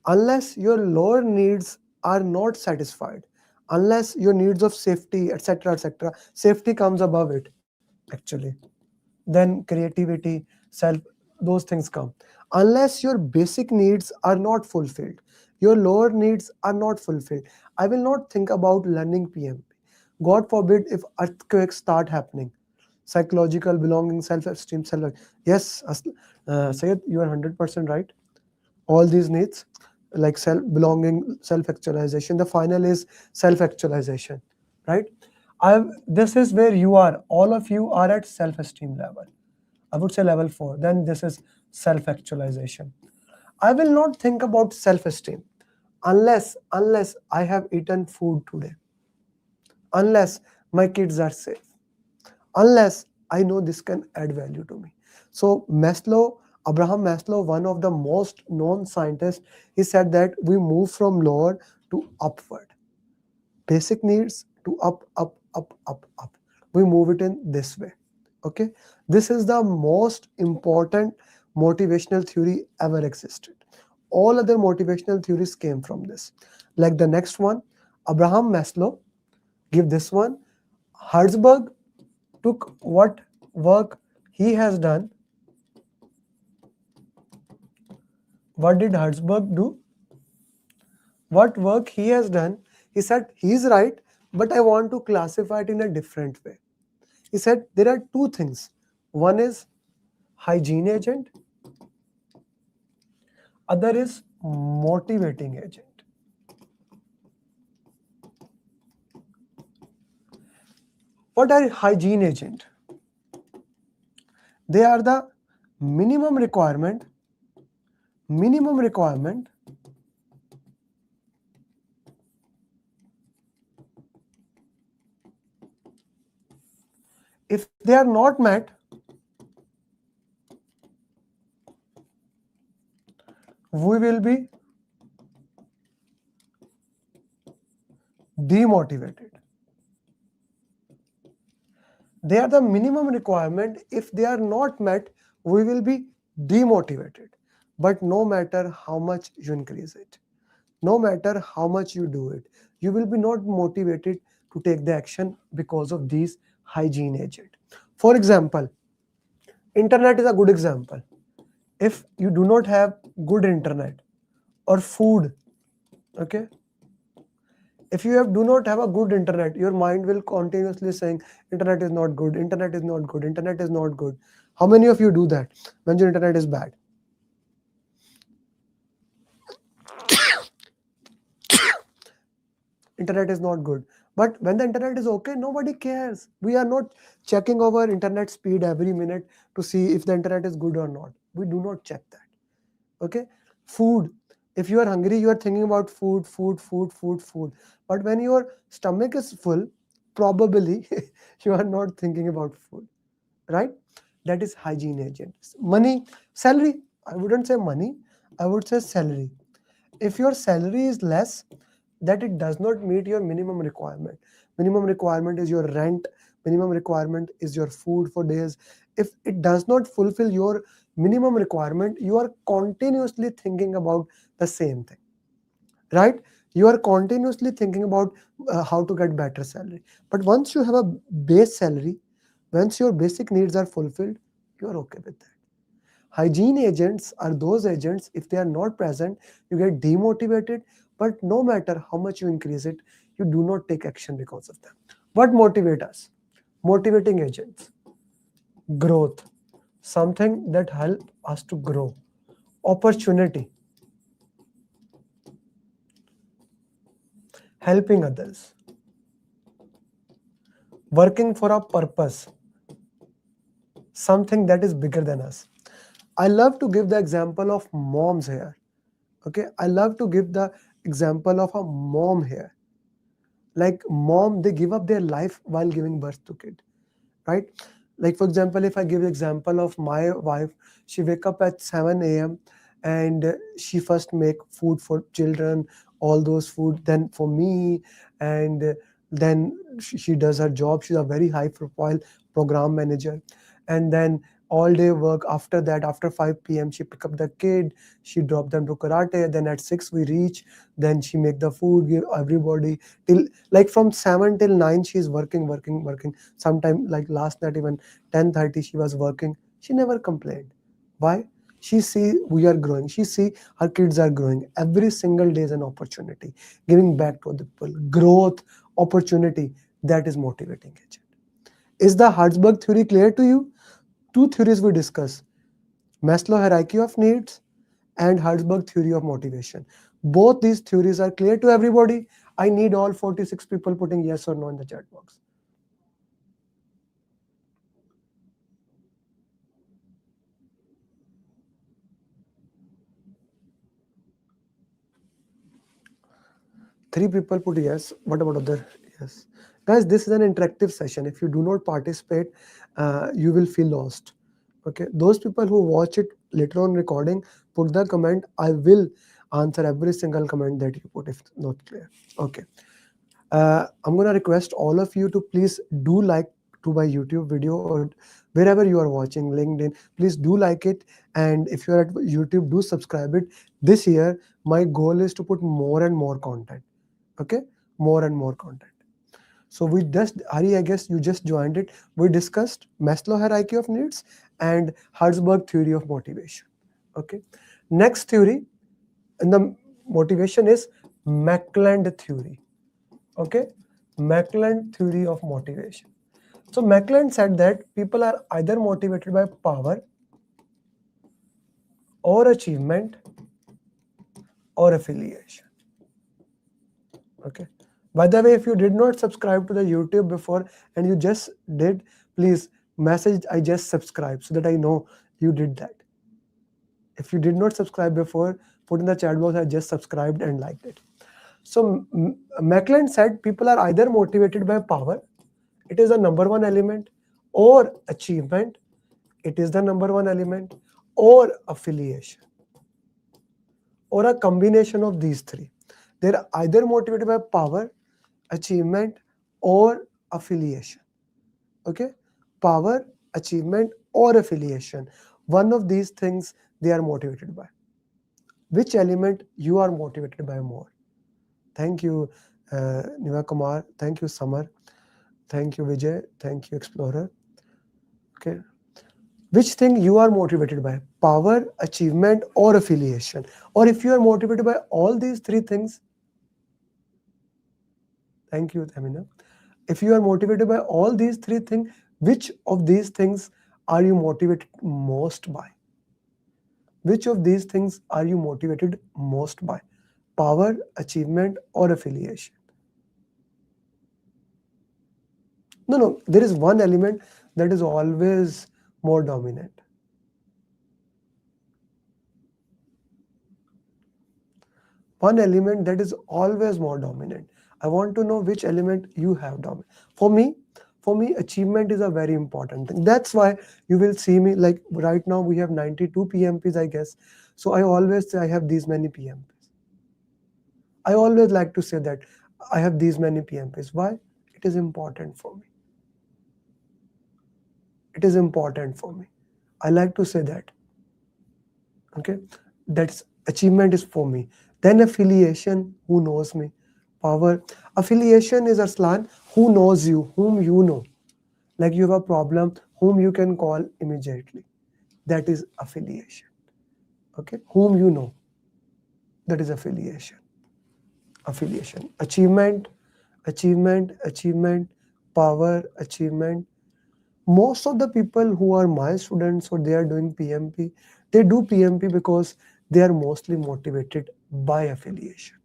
Unless your lower needs are not satisfied, unless your needs of safety, etc., etc., safety comes above it actually, then creativity, self, those things come. Unless your basic needs are not fulfilled, your lower needs are not fulfilled, I will not think about learning PMP. God forbid if earthquakes start happening. Psychological belonging, self-esteem, yes, Sayed, you are 100% right. All these needs like self-belonging, self-actualization, the final is self-actualization, right? This is where you are, all of you are at self-esteem level. I would say level 4, then this is self-actualization. I will not think about self-esteem unless I have eaten food today, unless my kids are safe, unless I know this can add value to me. So Abraham Maslow, one of the most known scientists, he said that we move from lower to upward. Basic needs to up. We move it in this way. Okay, this is the most important motivational theory ever existed. All other motivational theories came from this. Like the next one, Abraham Maslow, give this one. Herzberg took what work he has done. What did Herzberg do? What work he has done? He said he's right, but I want to classify it in a different way. He said there are two things. One is hygiene agent, other is motivating agent. What are hygiene agent? They are the minimum requirement if they are not met, we will be demotivated. They are the minimum requirement. If they are not met, we will be demotivated. But no matter how much you increase it, no matter how much you do it, you will be not motivated to take the action because of these hygiene agents. For example, internet is a good example. If you do not have good internet or food, okay, if you do not have a good internet, your mind will continuously saying internet is not good, internet is not good, internet is not good. How many of you do that when your internet is bad? Internet is not good. But when the internet is okay, nobody cares. We are not checking our internet speed every minute to see if the internet is good or not. We do not check that. Okay. Food. If you are hungry, you are thinking about food. But when your stomach is full, probably you are not thinking about food, right? That is hygiene agents. Money, salary. I wouldn't say money. I would say salary. If your salary is less, that it does not meet your minimum requirement. Minimum requirement is your rent. Minimum requirement is your food for days. If it does not fulfill your minimum requirement, you are continuously thinking about the same thing, right? You are continuously thinking about how to get better salary. But once you have a base salary, once your basic needs are fulfilled, you are okay with that. Hygiene agents are those agents, if they are not present, you get demotivated, but no matter how much you increase it, you do not take action because of them. What motivates us? Motivating agents. Growth. Something that helps us to grow. Opportunity. Helping others. Working for a purpose. Something that is bigger than us. I love to give the example of moms here. Okay, I love to give the example of a mom here. Like mom, they give up their life while giving birth to kid, right? Like for example, if I give example of my wife, she wake up at 7 a.m. and she first make food for children, all those food, then for me, and then she does her job. She's a very high profile program manager, and then all day work. After that, after 5 p.m. she pick up the kid, she drop them to karate, then at 6 we reach, then she make the food, give everybody, till like from 7 till 9 she's working. Sometime like last night even 10:30 she was working. She never complained. Why? She see we are growing, she see her kids are growing. Every single day is an opportunity, giving back to the people. Growth, opportunity, that is motivating agent. Is the Herzberg theory clear to you? Two theories we discuss: Maslow hierarchy of needs and Herzberg theory of motivation. Both these theories are clear to everybody. I need all 46 people putting yes or no in the chat box. Three people put yes. What about other? Yes. Guys, this is an interactive session. If you do not participate, you will feel lost. Okay. Those people who watch it later on recording, put the comment. I will answer every single comment that you put if not clear. Okay. I'm going to request all of you to please do like to my YouTube video or wherever you are watching, LinkedIn, please do like it. And if you're at YouTube, do subscribe it. This year, my goal is to put more and more content. Okay, more and more content. So we just, Hari, I guess you just joined it. We discussed Maslow hierarchy of needs and Herzberg theory of motivation. Okay, next theory in the motivation is Mackland theory. Okay, Mackland theory of motivation. So Mackland said that people are either motivated by power or achievement or affiliation. Okay. By the way, if you did not subscribe to the YouTube before and you just did, please message I just subscribed so that I know you did that. If you did not subscribe before, put in the chat box I just subscribed and liked it. So Mackland said people are either motivated by power, it is the number one element, or achievement, it is the number one element, or affiliation, or a combination of these three. They're either motivated by power, achievement, or affiliation. Okay, power, achievement, or affiliation. One of these things they are motivated by. Which element you are motivated by more? Thank you, Niva Kumar. Thank you, Samar. Thank you, Vijay. Thank you, Explorer. Okay. Which thing you are motivated by? Power, achievement, or affiliation? Or if you are motivated by all these three things, thank you, Tamina. If you are motivated by all these three things, which of these things are you motivated most by? Which of these things are you motivated most by? Power, achievement, or affiliation? No, there is one element that is always more dominant. One element that is always more dominant. I want to know which element you have dominant. For me, achievement is a very important thing. That's why you will see me, like right now we have 92 PMPs, I guess. So I always say I have these many PMPs. I always like to say that I have these many PMPs. Why? It is important for me. It is important for me. I like to say that. Okay, that's achievement is for me. Then affiliation, who knows me? Power. Affiliation is Arslan, who knows you, whom you know. Like you have a problem, whom you can call immediately. That is affiliation. Okay, whom you know. That is affiliation. Affiliation. Achievement, power, achievement. Most of the people who are my students or they are doing PMP, they do PMP because they are mostly motivated by affiliation.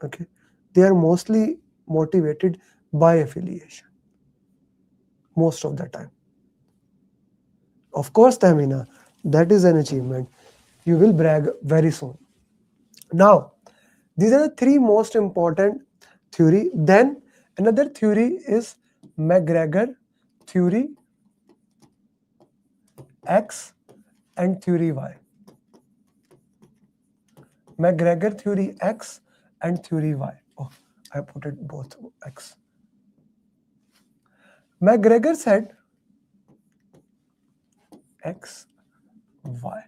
Okay, they are mostly motivated by affiliation most of the time. Of course, Tamina, that is an achievement. You will brag very soon. Now, these are the three most important theory. Then another theory is McGregor theory X and theory Y. McGregor theory X and theory Y. Oh, I put it both X. McGregor said X, Y.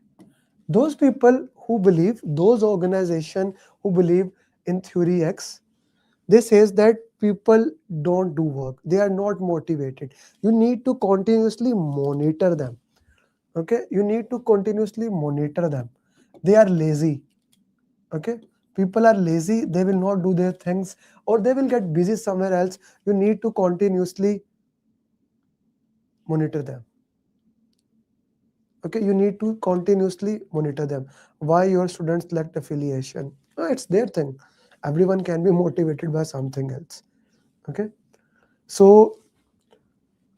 Those people who believe, those organizations who believe in theory X, they says that people don't do work. They are not motivated. You need to continuously monitor them. Okay, you need to continuously monitor them. They are lazy. Okay, people are lazy. They will not do their things or they will get busy somewhere else. You need to continuously monitor them. Okay, you need to continuously monitor them. Why your students lack affiliation? No, it's their thing. Everyone can be motivated by something else. Okay, so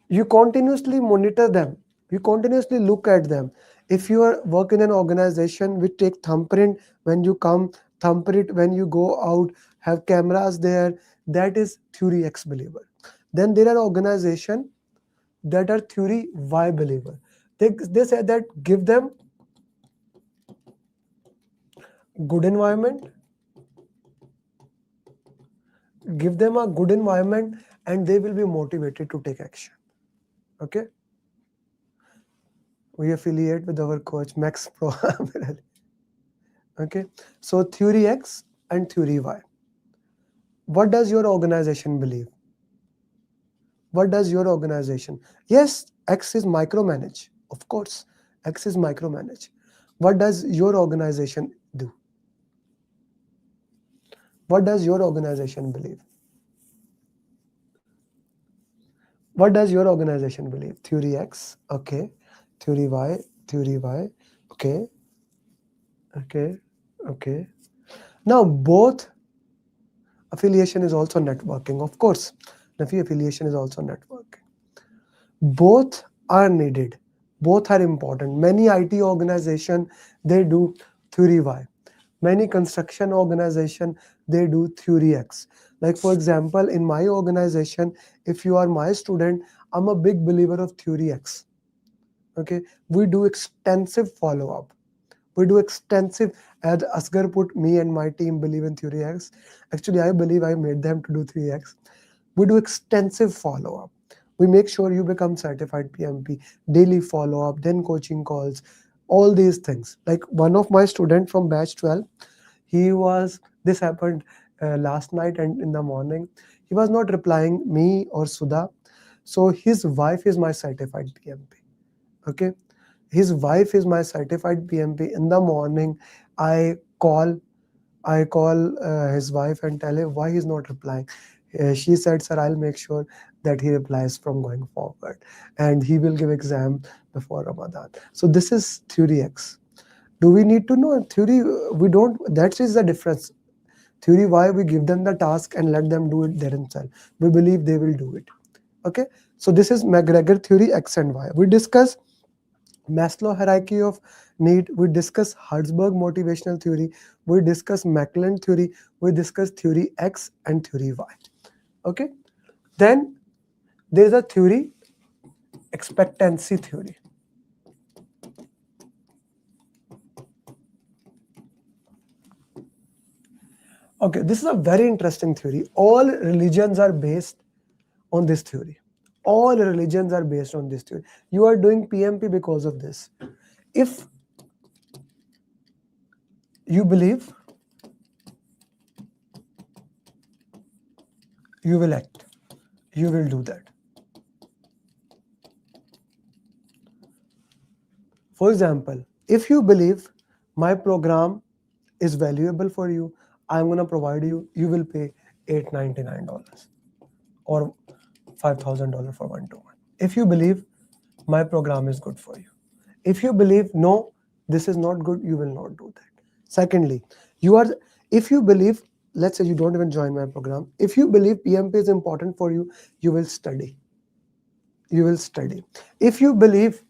you continuously monitor them. You continuously look at them. If you are work in an organization, we take thumbprint when you come, thumbprint when you go out, have cameras there. That is theory X believer. Then there are organizations that are theory Y believer. They say that give them good environment, give them a good environment, and they will be motivated to take action. Okay. We affiliate with our coach Max Pro. Okay. So theory X and theory Y. What does your organization believe? What does your organization? Yes, X is micromanage. Of course, X is micromanage. What does your organization do? What does your organization believe? What does your organization believe? Theory X, okay. Theory Y, okay. Okay. Now both affiliation is also networking, of course. Nafi, affiliation is also networking. Both are needed. Both are important. Many IT organization, they do theory Y. Many construction organization, they do theory X. Like for example, in my organization, if you are my student, I'm a big believer of theory X. Okay, we do extensive follow-up. We do extensive, as Asghar put, me and my team believe in Theory X. Actually, I believe I made them to do 3X. We do extensive follow-up. We make sure you become certified PMP, daily follow-up, then coaching calls, all these things. Like one of my students from batch 12, this happened last night and in the morning, he was not replying me or Sudha. So his wife is my certified PMP. Okay. His wife is my certified PMP. In the morning, I call his wife and tell him why he's not replying. She said, sir, I'll make sure that he replies from going forward. And he will give exam before Ramadan. So this is Theory X. Do we need to know theory? We don't. That is the difference. Theory, why we give them the task and let them do it themselves. We believe they will do it. Okay. So this is McGregor theory X and Y. We discuss Maslow hierarchy of need. We discuss Herzberg motivational theory. We discuss Mackland theory. We discuss theory X and theory Y. Okay. Then there is a theory, expectancy theory. Okay, this is a very interesting theory. All religions are based on this theory. All religions are based on this theory. You are doing PMP because of this. If you believe, you will act. You will do that. For example, if you believe my program is valuable for you, I'm going to provide you, you will pay $899 or $5,000 for one-to-one. If you believe my program is good for you. If you believe, no, this is not good, you will not do that. Secondly, if you believe, let's say you don't even join my program. If you believe PMP is important for you, you will study. You will study. If you believe,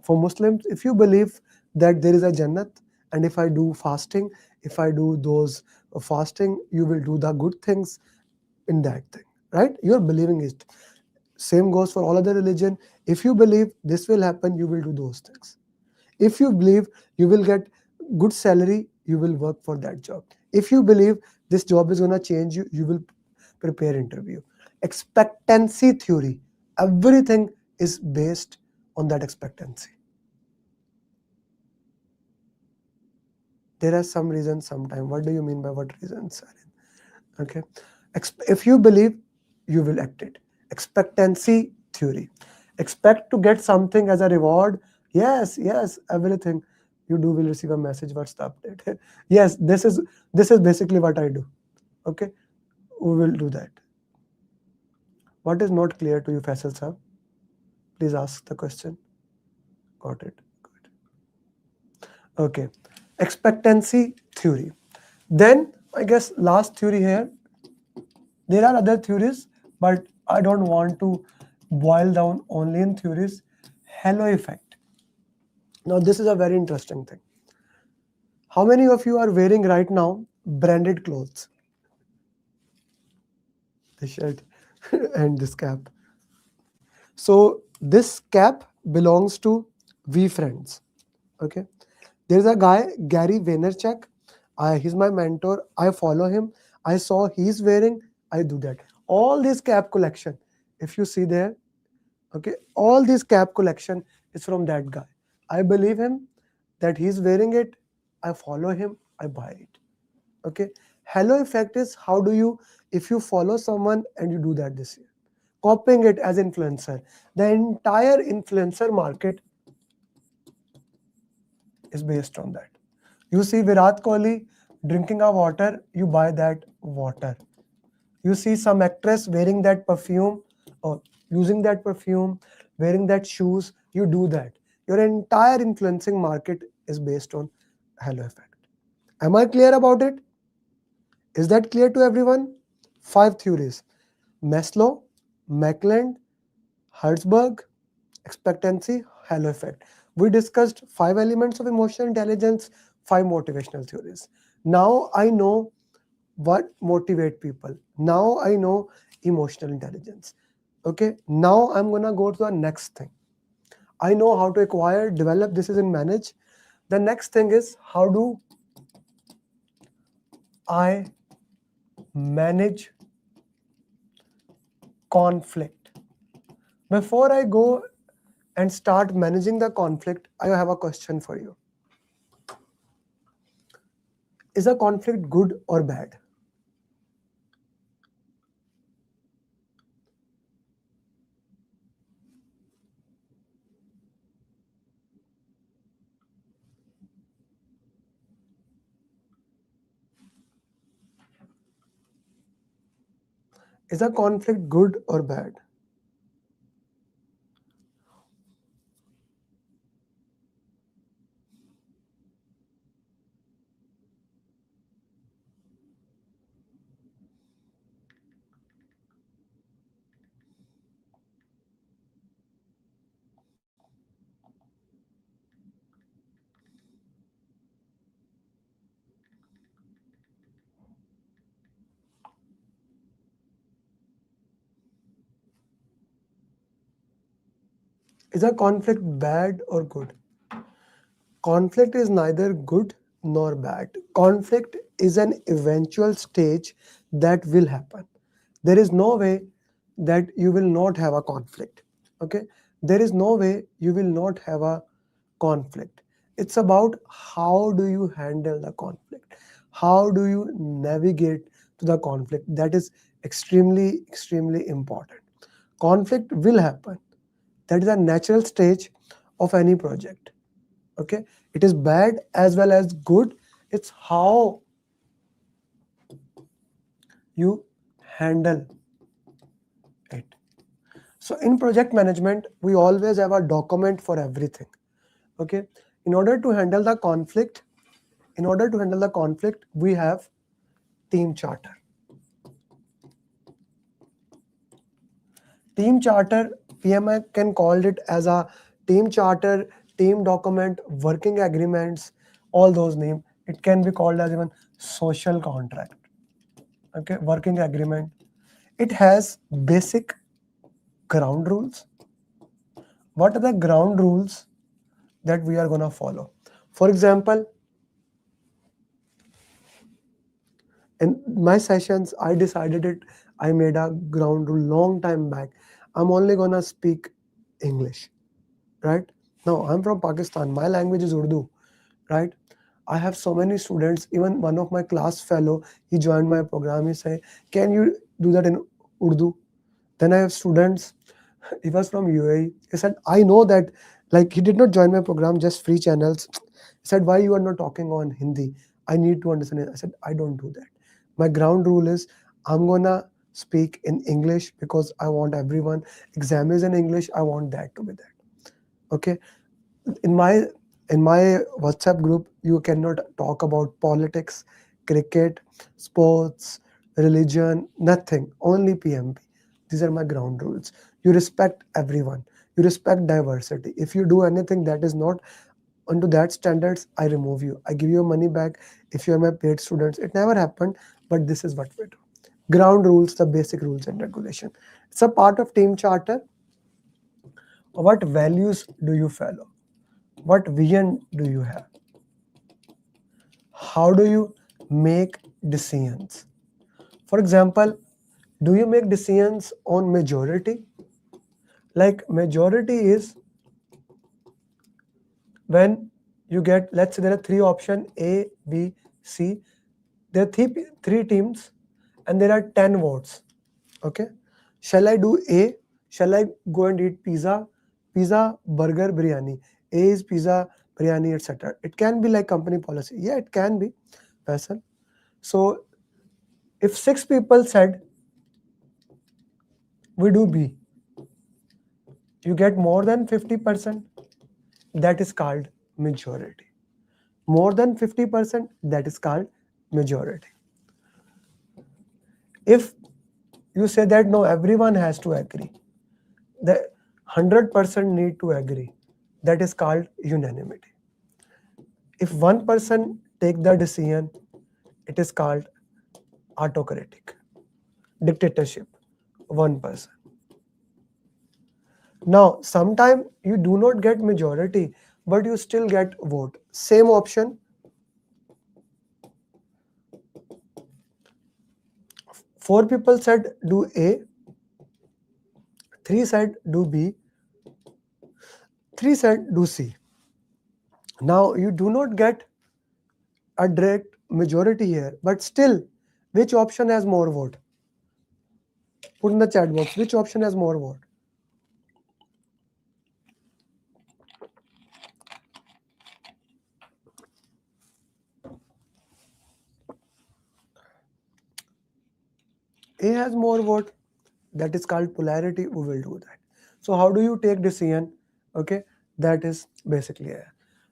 for Muslims, if you believe that there is a Jannat, and if I do fasting, if I do those fasting, you will do the good things in that thing, right? You're believing it. Same goes for all other religion. If you believe this will happen, you will do those things. If you believe you will get good salary, you will work for that job. If you believe this job is going to change you, you will prepare interview. Expectancy theory. Everything is based on that expectancy. There are some reasons sometimes. What do you mean by what reasons? Okay. If you believe, you will act it. Expectancy theory. Expect to get something as a reward. Yes, everything you do will receive a message, what's the update? Yes, this is basically what I do. Okay. We will do that. What is not clear to you, Faisal sir? Please ask the question. Got it. Good. Okay. Expectancy theory. Then I guess last theory here. There are other theories, but I don't want to boil down only in theories. Halo effect. Now this is a very interesting thing. How many of you are wearing right now branded clothes? This shirt and this cap. So this cap belongs to We Friends. Okay. There's a guy, Gary Vaynerchuk. He's my mentor. I follow him. I saw he's wearing, I do that. All this cap collection, if you see there, okay, all this cap collection is from that guy. I believe him that he's wearing it. I follow him. I buy it. Okay. Halo effect is how do you, if you follow someone and you do that this year, copying it as influencer, the entire influencer market is based on that. You see Virat Kohli drinking a water, you buy that water. You see some actress wearing that perfume or using that perfume, wearing that shoes, you do that. Your entire influencing market is based on halo effect. Am I clear about it? Is that clear to everyone? 5 theories. Maslow, Mackland, Herzberg, expectancy, halo effect. We discussed 5 elements of emotional intelligence, 5 motivational theories. Now I know what motivate people. Now I know emotional intelligence. Okay. Now I'm going to go to the next thing. I know how to acquire, develop. This is in manage. The next thing is, how do I manage conflict? Before I go and start managing the conflict, I have a question for you. Is a conflict good or bad? Is a conflict good or bad? Is a conflict bad or good? Conflict is neither good nor bad. Conflict is an eventual stage that will happen. There is no way that you will not have a conflict. Okay? There is no way you will not have a conflict. It's about how do you handle the conflict? How do you navigate to the conflict? That is extremely, extremely important. Conflict will happen. That is a natural stage of any project. Okay, it is bad as well as good. It's how you handle it. So in project management, we always have a document for everything. Okay, in order to handle the conflict, we have team charter. Team charter, PMI can call it as a team charter, team document, working agreements, all those names. It can be called as even social contract. Okay, working agreement. It has basic ground rules. What are the ground rules that we are going to follow? For example, in my sessions, I decided it. I made a ground rule long time back. I'm only going to speak English, right? Now, I'm from Pakistan. My language is Urdu, right? I have so many students. Even one of my class fellow, he joined my program. He said, can you do that in Urdu? Then I have students, he was from UAE. He said, I know that, like, he did not join my program, just free channels. He said, why you are not talking on Hindi? I need to understand it. I said, I don't do that. My ground rule is I'm gonna speak in English because I want everyone. Exam is in English. I want that to be that. Okay. In my WhatsApp group, you cannot talk about politics, cricket, sports, religion, nothing. Only PMP. These are my ground rules. You respect everyone. You respect diversity. If you do anything that is not onto that standards, I remove you. I give you money back if you are my paid students. It never happened, but this is what we do. Ground rules, the basic rules and regulation. It's a part of team charter. What values do you follow? What vision do you have? How do you make decisions? For example, do you make decisions on majority? Like majority is when you get, let's say there are three options, A, B, C. There are three teams and there are 10 votes. Okay. Shall I do A? Shall I go and eat pizza, burger, biryani? A is pizza, biryani, etc. It can be like company policy. Yeah, it can be. Faisal. So if 6 people said we do B, you get more than 50%. That is called majority. More than 50%, that is called majority. If you say that no, everyone has to agree, the 100% need to agree, that is called unanimity. If one person take the decision, it is called autocratic, dictatorship, one person. Now, sometimes you do not get majority, but you still get vote. Same option. 4 people said do A, 3 said do B, 3 said do C. Now you do not get a direct majority here, but still, which option has more vote? Put in the chat box, which option has more vote? A has more vote. That is called polarity. We will do that. So how do you take decision? Okay, that is basically a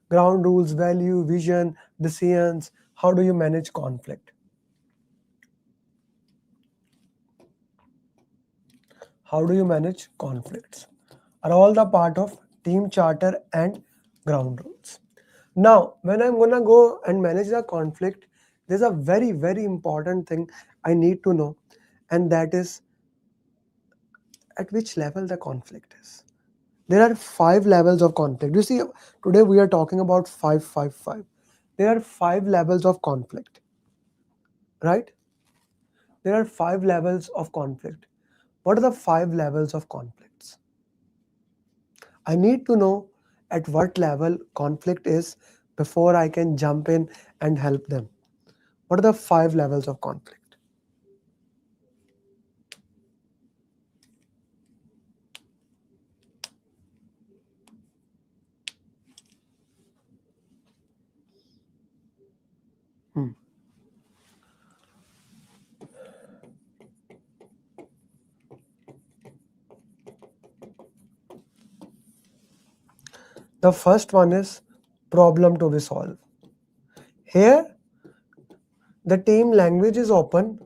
ground rules, value, vision, decisions. How do you manage conflict? How do you manage conflicts? Are all the part of team charter and ground rules. Now, when I'm gonna go and manage the conflict, there's a very, very important thing I need to know, and that is at which level the conflict is. There are 5 levels of conflict. You see, today we are talking about 555. There are 5 levels of conflict, right? There are 5 levels of conflict. What are the 5 levels of conflicts? I need to know at what level conflict is before I can jump in and help them. What are the 5 levels of conflict? The first one is problem to be solved. Here, the team language is open.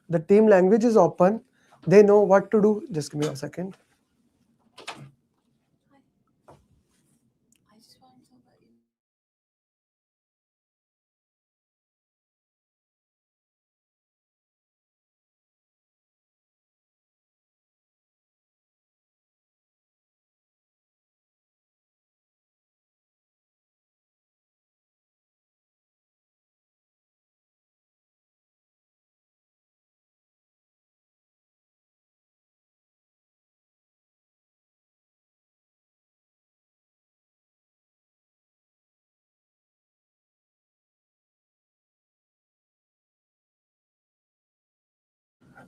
The team language is open. They know what to do. Just give me a second.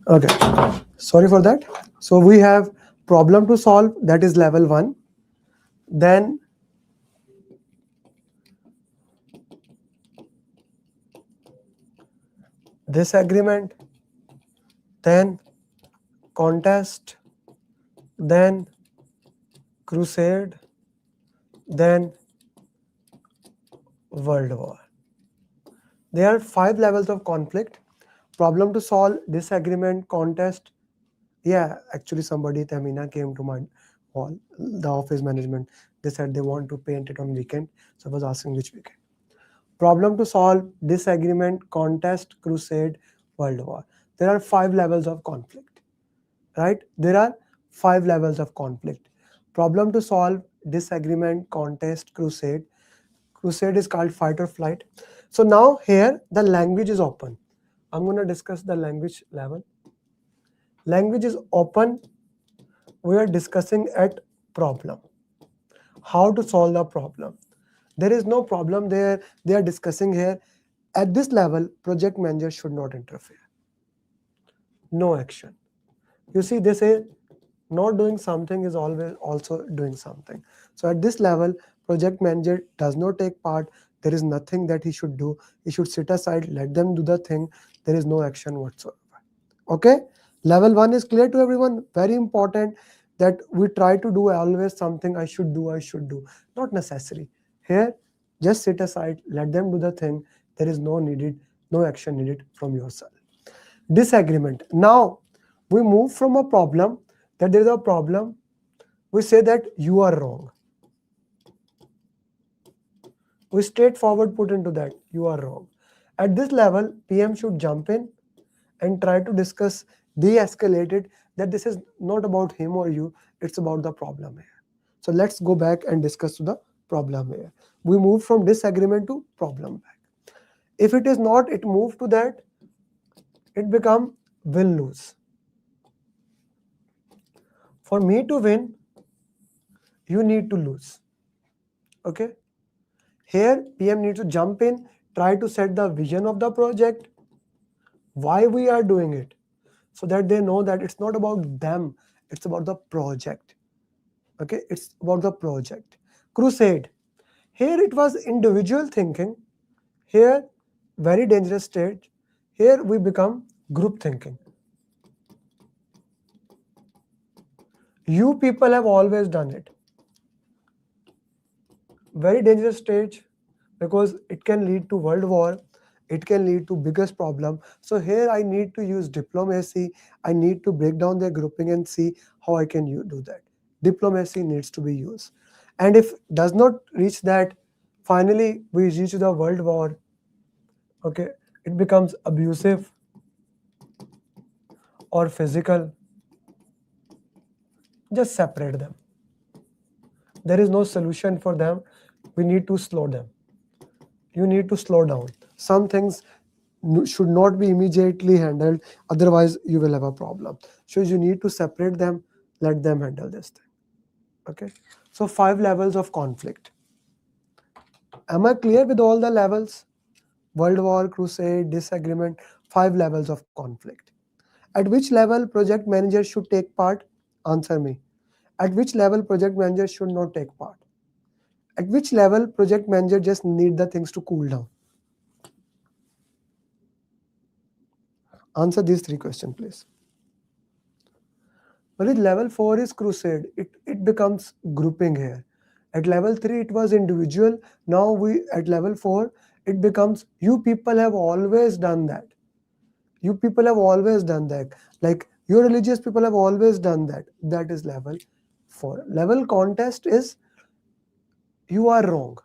Okay, sorry for that. So we have problem to solve, that is level 1. Then disagreement, then contest, then crusade, then world war. There are 5 levels of conflict. Problem to solve, disagreement, contest. Yeah, actually somebody, Tamina, came to my hall, the office management. They said they want to paint it on weekend. So I was asking which weekend. Problem to solve, disagreement, contest, crusade, world war. There are 5 levels of conflict, right? There are 5 levels of conflict. Problem to solve, disagreement, contest, crusade. Crusade is called fight or flight. So now here the language is open. I'm going to discuss the language level. Language is open. We are discussing at problem. How to solve the problem. There is no problem there. They are discussing here. At this level, project manager should not interfere. No action. You see, they say not doing something is always also doing something. So at this level, project manager does not take part. There is nothing that he should do. He should sit aside, let them do the thing. There is no action whatsoever. Okay, level 1 is clear to everyone. Very important that we try to do always something I should do. Not necessary. Here, just sit aside, let them do the thing. There is no action needed from your side. Disagreement. Now, we move from a problem, that there is a problem. We say that you are wrong. We straightforward put into that, you are wrong. At this level, PM should jump in and try to discuss, de-escalate it, that this is not about him or you, it's about the problem here. So let's go back and discuss the problem here. We move from disagreement to problem back. If it is not, it move to that, it become win-lose. For me to win, you need to lose. Okay? Here, PM needs to jump in, try to set the vision of the project, why we are doing it, so that they know that it's not about them, it's about the project. Okay, it's about the project. Crusade. Here it was individual thinking. Here, very dangerous stage. Here we become group thinking. You people have always done it. Very dangerous stage, because it can lead to world war, it can lead to biggest problem. So here I need to use diplomacy. I need to break down their grouping and see how I can do that. Diplomacy needs to be used. And if does not reach that, finally we reach the world war. Okay, it becomes abusive or physical. Just separate them. There is no solution for them. We need to slow them. You need to slow down. Some things should not be immediately handled, otherwise you will have a problem. So you need to separate them, let them handle this thing. Okay, so 5 levels of conflict. Am I clear with all the levels? World war, crusade, disagreement, 5 levels of conflict. At which level project manager should take part? Answer me. At which level project manager should not take part? At which level project manager just need the things to cool down? Answer these 3 questions, please. But level 4 is crusade. It becomes grouping here. At level 3, it was individual. Now at level 4, it becomes you people have always done that. You people have always done that. Like your religious people have always done that. That is level 4. Level contest is you are wrong.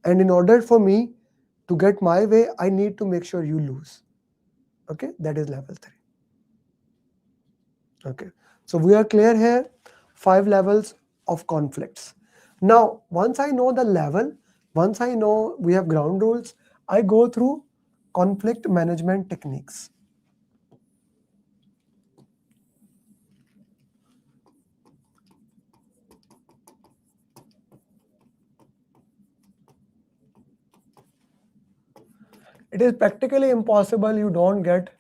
And in order for me to get my way, I need to make sure you lose. Okay, that is level 3. Okay, so we are clear here. 5 levels of conflicts. Now, once I know the level, once I know we have ground rules, I go through conflict management techniques. It is practically impossible you don't get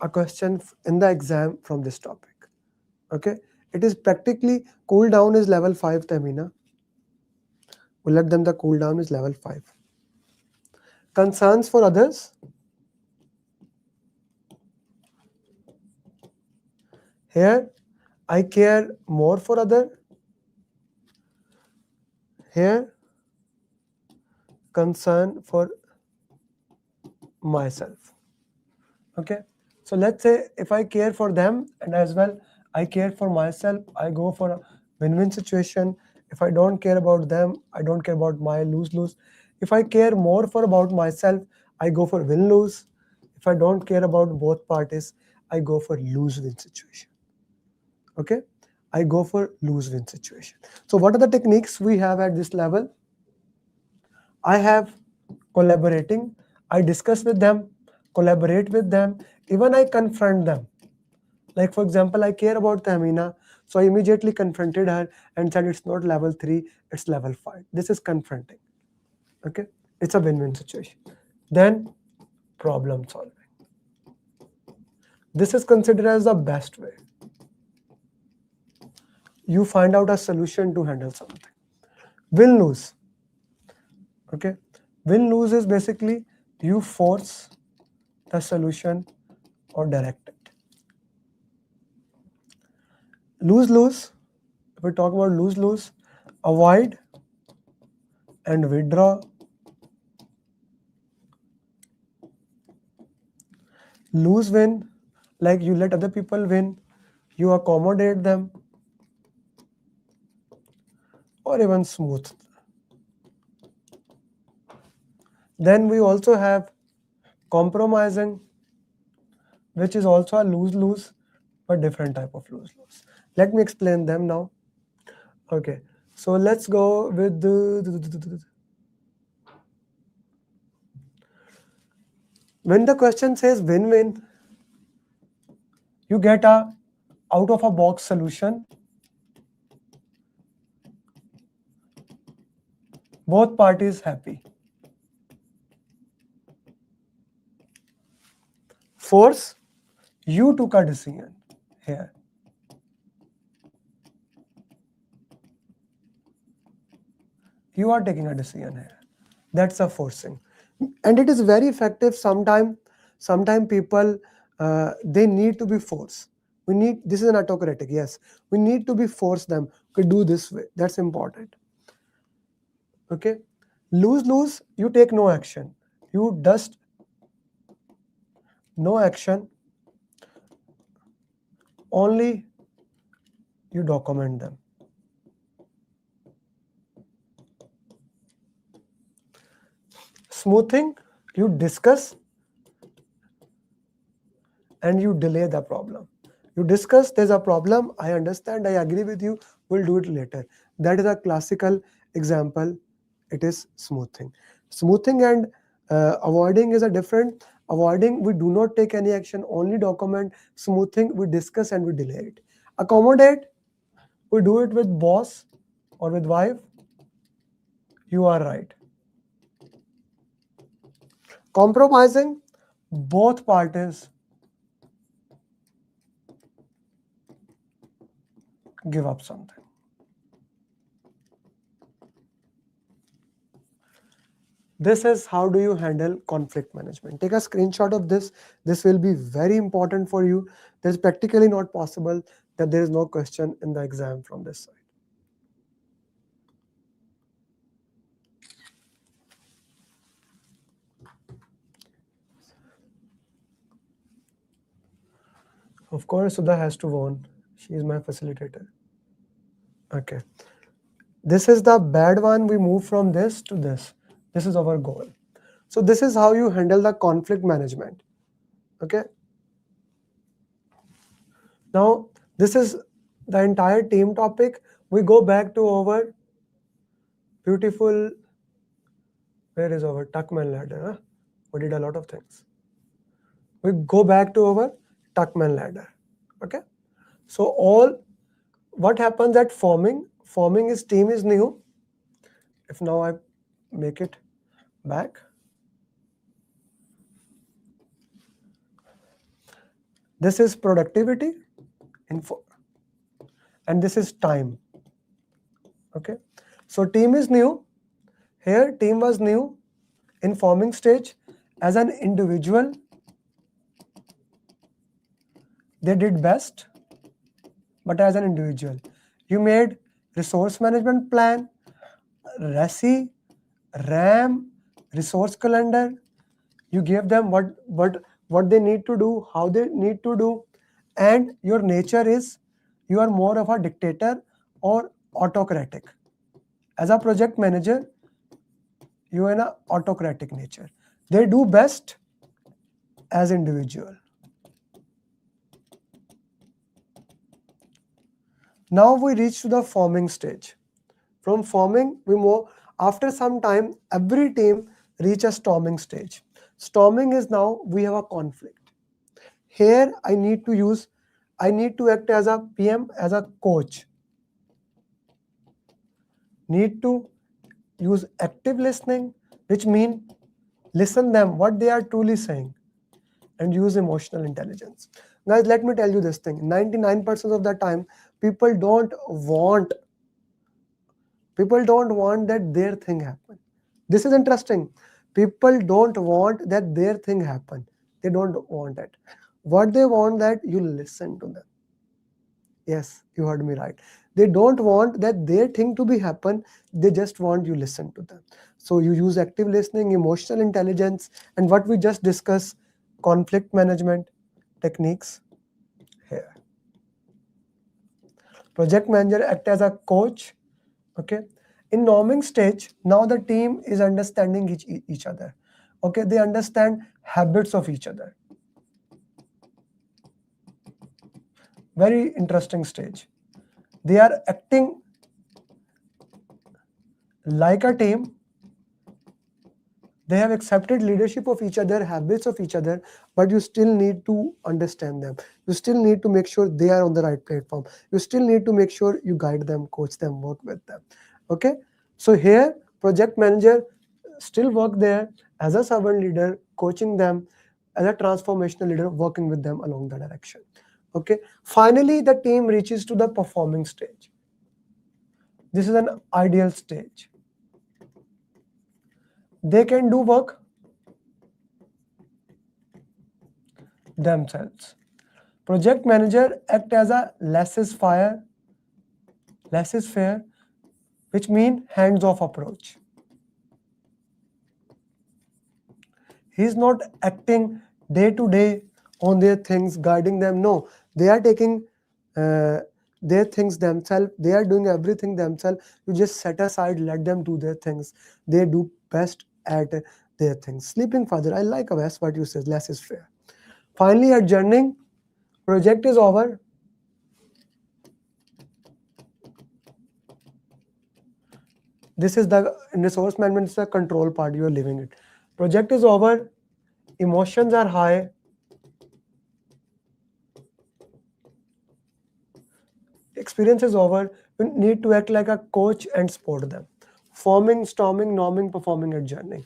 a question in the exam from this topic. Okay, it is practically cool down is level 5, Tamina. We'll let them the cool down is level 5. Concerns for others. Here, I care more for other. Here, concern for myself. Okay, so let's say if I care for them and as well I care for myself, I go for a win-win situation. If I don't care about them, I don't care about my lose-lose. If I care more for about myself, I go for win-lose. If I don't care about both parties, I go for lose-win situation. Okay, I go for lose-win situation. So what are the techniques we have at this level? I have collaborating. I discuss with them, collaborate with them, even I confront them. Like for example, I care about Tamina, so I immediately confronted her and said it's not level 3, it's level 5. This is confronting. Okay, it's a win-win situation. Then problem solving. This is considered as the best way. You find out a solution to handle something. Win-lose. Okay, win-lose is basically you force the solution or direct it. Lose-lose, if we talk about lose-lose, avoid and withdraw. Lose-win, like you let other people win, you accommodate them, or even smooth. Then we also have compromising, which is also a lose-lose, but different type of lose-lose. Let me explain them now. Okay, so let's go with when the question says win-win, you get a out of a box solution. Both parties happy. Force, you took a decision here. You are taking a decision here. That's a forcing, and it is very effective. Sometime people they need to be forced. We need, this is an autocratic. Yes, we need to be force them to do this way. That's important. Okay, lose. You take no action. You just no action. Only you document them. Smoothing, you discuss and you delay the problem. You discuss, there's a problem, I understand, I agree with you, we'll do it later. That is a classical example. It is smoothing. Smoothing and avoiding is a different. Avoiding, we do not take any action, only document. Smoothing, we discuss and we delay it. Accommodate, we do it with boss or with wife. You are right. Compromising, both parties give up something. This is how do you handle conflict management. Take a screenshot of this. This will be very important for you. There's practically not possible that there is no question in the exam from this side. Of course, Sudha has to win. She is my facilitator. Okay. This is the bad one. We move from this to this. This is our goal. So this is how you handle the conflict management. Okay. Now, this is the entire team topic. We go back to our beautiful, where is our Tuckman ladder? Huh? We did a lot of things. We go back to our Tuckman ladder. Okay. So what happens at forming? Forming is team is new. If now I make it back. This is productivity and this is time. Okay. So team is new. Here team was new in forming stage. As an individual, they did best, but as an individual, you made resource management plan, RACI, RAM, resource calendar. You gave them what they need to do, how they need to do, and your nature is you are more of a dictator or autocratic. As a project manager, you are in an autocratic nature. They do best as individual. Now we reach to the forming stage. From forming, we move. After some time, every team reach a storming stage. Storming is now we have a conflict. Here I need to act as a PM, as a coach. Need to use active listening, which means listen them what they are truly saying, and use emotional intelligence. Guys, let me tell you this thing. 99% of the time, people don't want that their thing happen. This is interesting. People don't want that their thing happen. They don't want it. What they want that you listen to them. Yes, you heard me right. They don't want that their thing to be happen. They just want you listen to them. So you use active listening, emotional intelligence, and what we just discussed, conflict management techniques here. Project manager act as a coach. Okay. In norming stage, now the team is understanding each other. Okay, they understand habits of each other. Very interesting stage. They are acting like a team. They have accepted leadership of each other, habits of each other, but you still need to understand them. You still need to make sure they are on the right platform. You still need to make sure you guide them, coach them, work with them. Okay, so here project manager still work there as a servant leader, coaching them, as a transformational leader, working with them along the direction. Okay, finally the team reaches to the performing stage. This is an ideal stage. They can do work themselves. Project manager act as a laissez-faire, which means hands-off approach. He's not acting day to day on their things, guiding them. No, they are taking their things themselves. They are doing everything themselves. You just set aside, let them do their things. They do best at their things. Sleeping further. I like Avas what you said. Laissez-faire. Finally, adjourning. Project is over. This is the in resource management, is the control part. You are living it. Project is over. Emotions are high. Experience is over. You need to act like a coach and support them. Forming, storming, norming, performing, adjourning.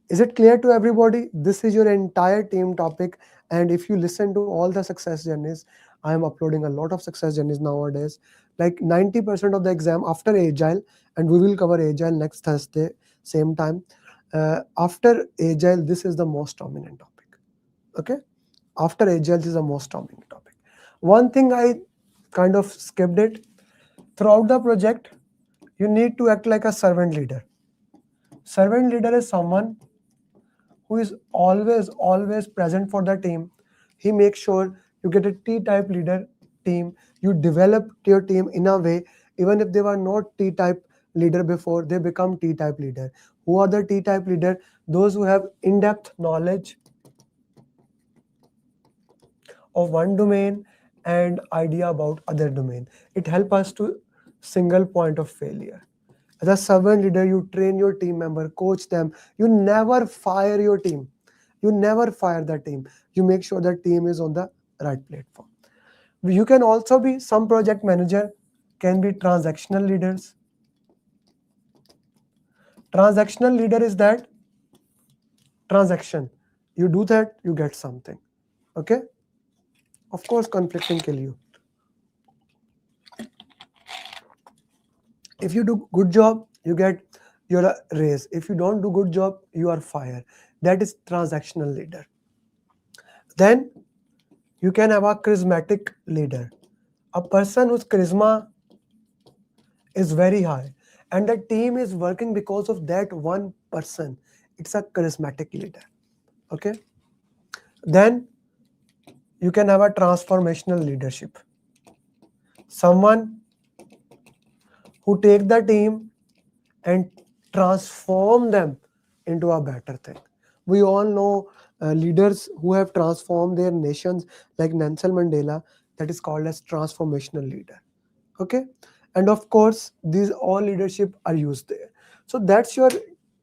Is it clear to everybody? This is your entire team topic. And if you listen to all the success journeys, I am uploading a lot of success journeys nowadays. Like 90% of the exam after Agile, and we will cover Agile next Thursday, same time. After Agile, this is the most dominant topic. Okay? After Agile, this is the most dominant topic. One thing I kind of skipped it. Throughout the project, you need to act like a servant leader. Servant leader is someone who is always present for the team. He makes sure you get a T-type leader team. You develop your team in a way, even if they were not T-type leader before, they become T-type leader. Who are the T-type leader? Those who have in-depth knowledge of one domain and idea about other domain. It helps us to single point of failure. As a servant leader, you train your team member, coach them. You never fire your team. You never fire the team. You make sure the team is on the right platform. You can also be, some project manager can be transactional leaders. Transactional leader is that transaction. You do that, you get something. Okay? Of course, conflicting kill you. If you do good job, you get your raise. If you don't do good job, you are fired. That is transactional leader. Then you can have a charismatic leader. A person whose charisma is very high and the team is working because of that one person. It's a charismatic leader. Okay. Then you can have a transformational leadership. Someone who take the team and transform them into a better thing. We all know leaders who have transformed their nations, like Nelson Mandela. That is called as transformational leader. Okay, and of course these all leadership are used there. So that's your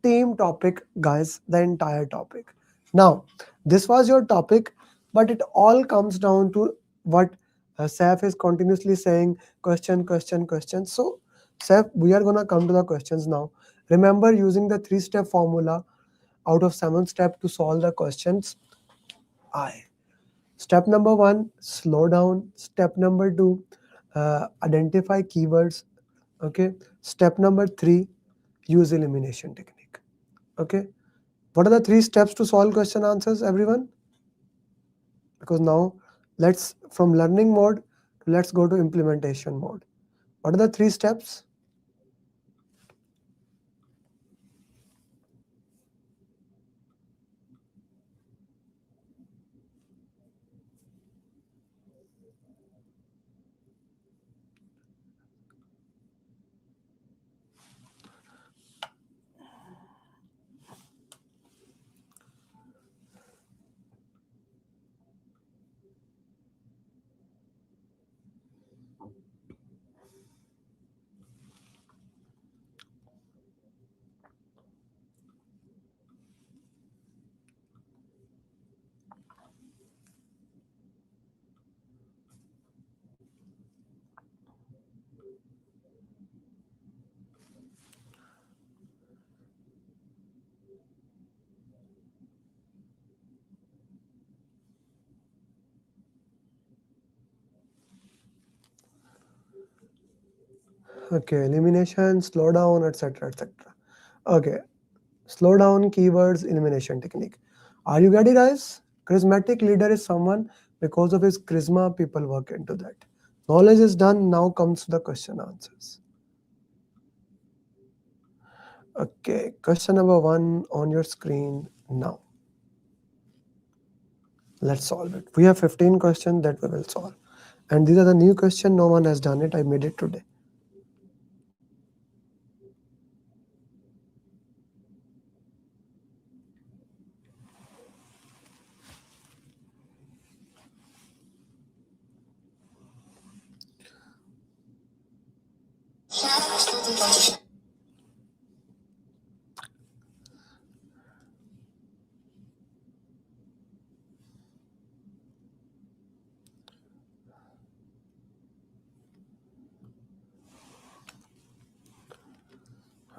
team topic, guys, the entire topic. Now this was your topic, but it all comes down to what Saif is continuously saying: question. So Saif, we are gonna come to the questions now. Remember using the 3-step formula out of 7 steps to solve the questions. Step number 1, slow down. Step number 2, identify keywords. Okay. Step number 3, use elimination technique. Okay. What are the 3 steps to solve question answers, everyone? Because now let's, from learning mode, let's go to implementation mode. What are the 3 steps? Okay, elimination, slow down, etc. etc. Okay, slow down keywords, elimination technique. Are you ready, guys? Charismatic leader is someone because of his charisma, people work into that. Knowledge is done, now comes the question answers. Okay, question number 1 on your screen now. Let's solve it. We have 15 questions that we will solve. And these are the new questions, no one has done it, I made it today.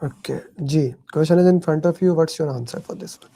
Okay, G, question is in front of you. What's your answer for this one?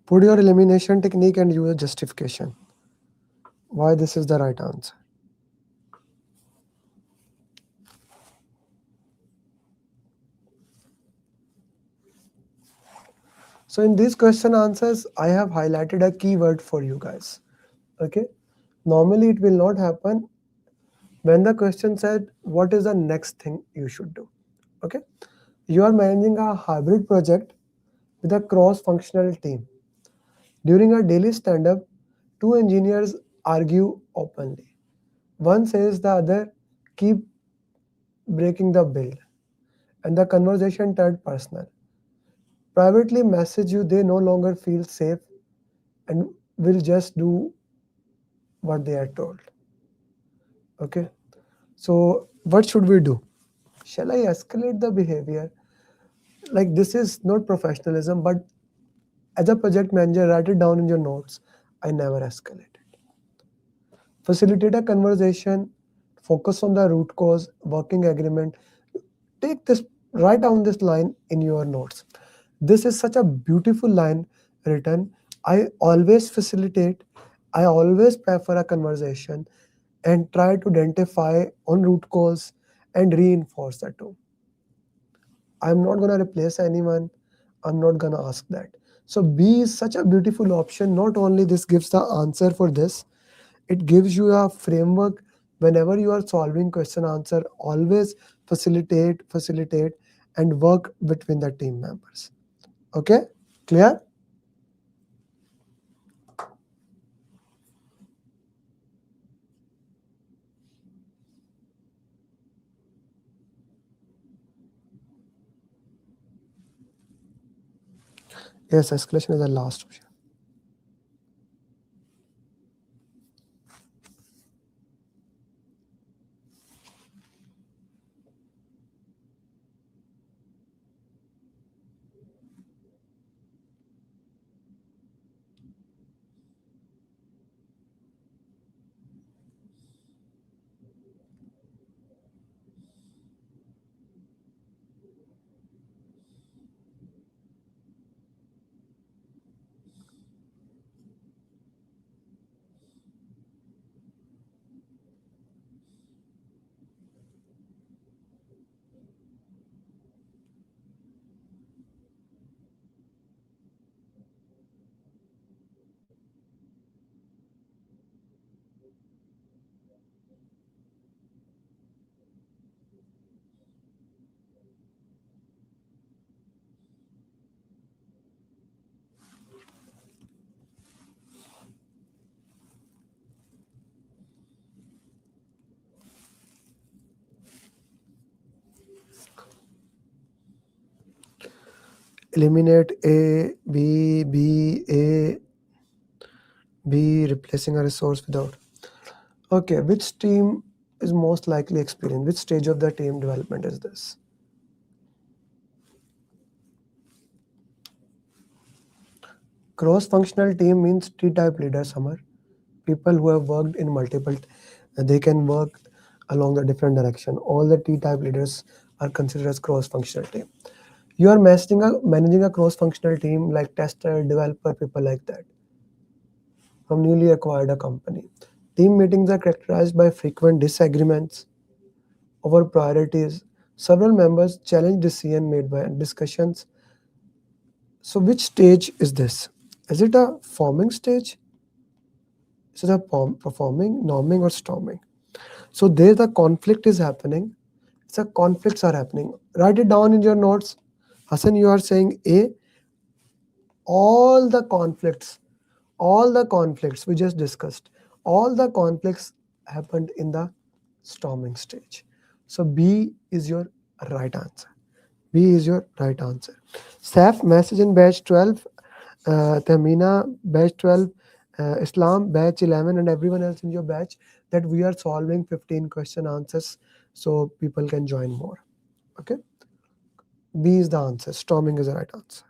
Put your elimination technique and use a justification. Why this is the right answer. So in these question answers, I have highlighted a keyword for you guys. Okay. Normally it will not happen when the question said, what is the next thing you should do? Okay. You are managing a hybrid project with a cross-functional team. During a daily stand-up, two engineers argue openly. One says the other, keep breaking the build. And the conversation turned personal. Privately message you they no longer feel safe and will just do what they are told. Okay. So what should we do? Shall I escalate the behavior? Like, this is not professionalism, but as a project manager, write it down in your notes. I never escalate. Facilitate a conversation, focus on the root cause, working agreement. Take this, write down this line in your notes. This is such a beautiful line written. I always facilitate, I always prefer a conversation and try to identify on root cause and reinforce that too. I'm not going to replace anyone. I'm not going to ask that. So B is such a beautiful option. Not only this gives the answer for this, it gives you a framework. Whenever you are solving question answer, always facilitate and work between the team members. Okay, clear? Yes, escalation is the last option. Eliminate A, B, A, B, replacing a resource without. Okay, which team is most likely experienced? Which stage of the team development is this? Cross-functional team means T-type leaders, Samar. People who have worked in multiple, they can work along the different direction. All the T-type leaders are considered as cross-functional team. You are managing a cross-functional team like tester, developer, people like that from newly acquired a company. Team meetings are characterized by frequent disagreements over priorities. Several members challenge decision made by discussions. So which stage is this? Is it a forming stage? Is it a performing, norming, or storming? So there the conflict is happening. It's a conflicts are happening. Write it down in your notes. Hassan, you are saying A. All the conflicts we just discussed, all the conflicts happened in the storming stage. So B is your right answer. B is your right answer. Saf, message in batch 12, Tamina, batch 12, Islam, batch 11, and everyone else in your batch that we are solving 15 question answers so people can join more. Okay? B is the answer. Storming is the right answer.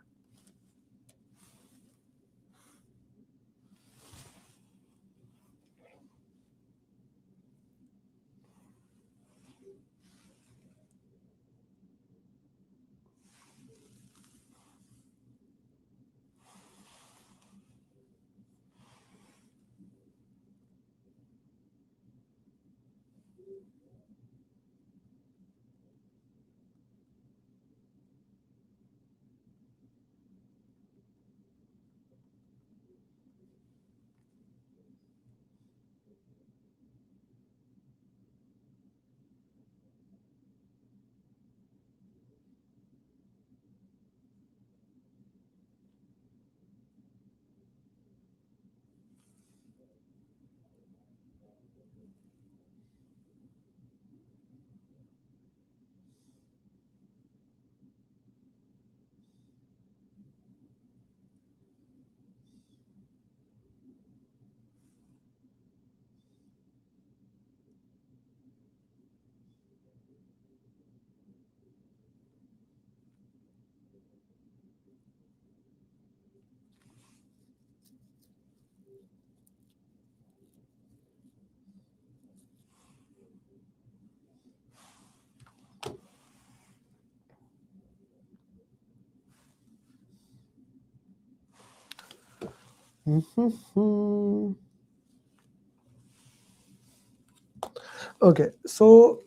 Okay, so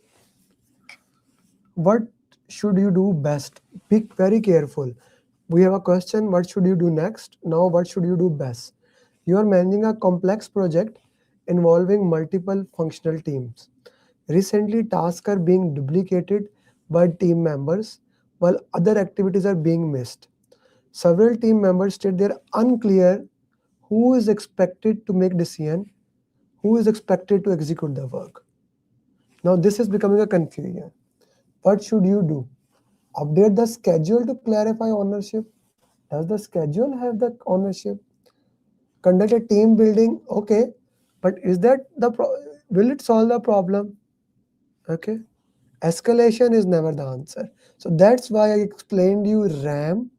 what should you do best? Be very careful. We have a question, what should you do next? Now, what should you do best? You are managing a complex project involving multiple functional teams. Recently, tasks are being duplicated by team members while other activities are being missed. Several team members state they're unclear who is expected to make decision, who is expected to execute the work. Now, this is becoming a confusion. What should you do? Update the schedule to clarify ownership. Does the schedule have the ownership? Conduct a team building. Okay, but is that will it solve the problem? Okay, escalation is never the answer. So that's why I explained you RAM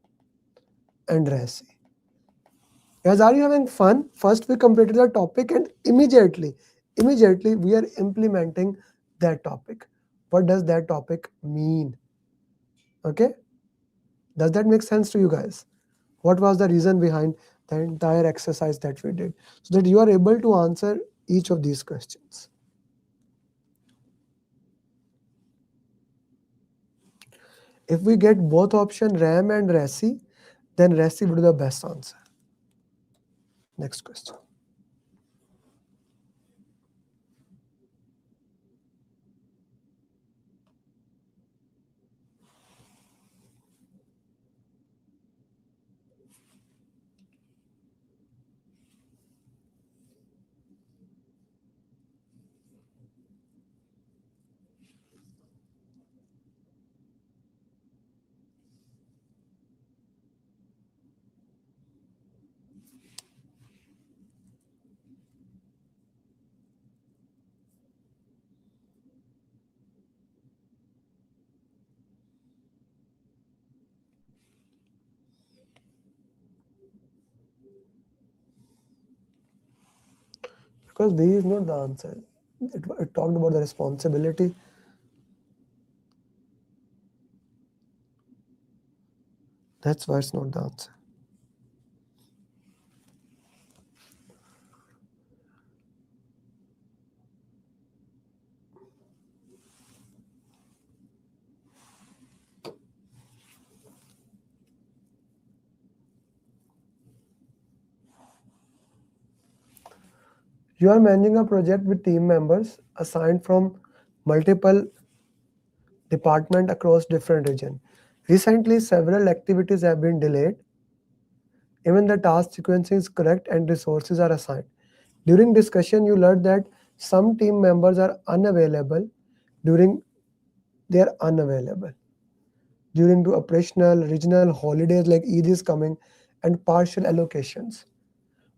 and RACI. Guys, are you having fun? First we completed the topic and immediately we are implementing that topic. What does that topic mean? Okay, does that make sense to you guys? What was the reason behind the entire exercise that we did, so that you are able to answer each of these questions? If we get both option RAM and RACI, then RACI would be the best answer. Next question. Because B is not the answer. It talked about the responsibility. That's why it's not the answer. You are managing a project with team members assigned from multiple departments across different regions. Recently, several activities have been delayed. Even the task sequencing is correct and resources are assigned. During discussion, you learned that some team members are unavailable during during the operational regional holidays like Eid is coming and partial allocations.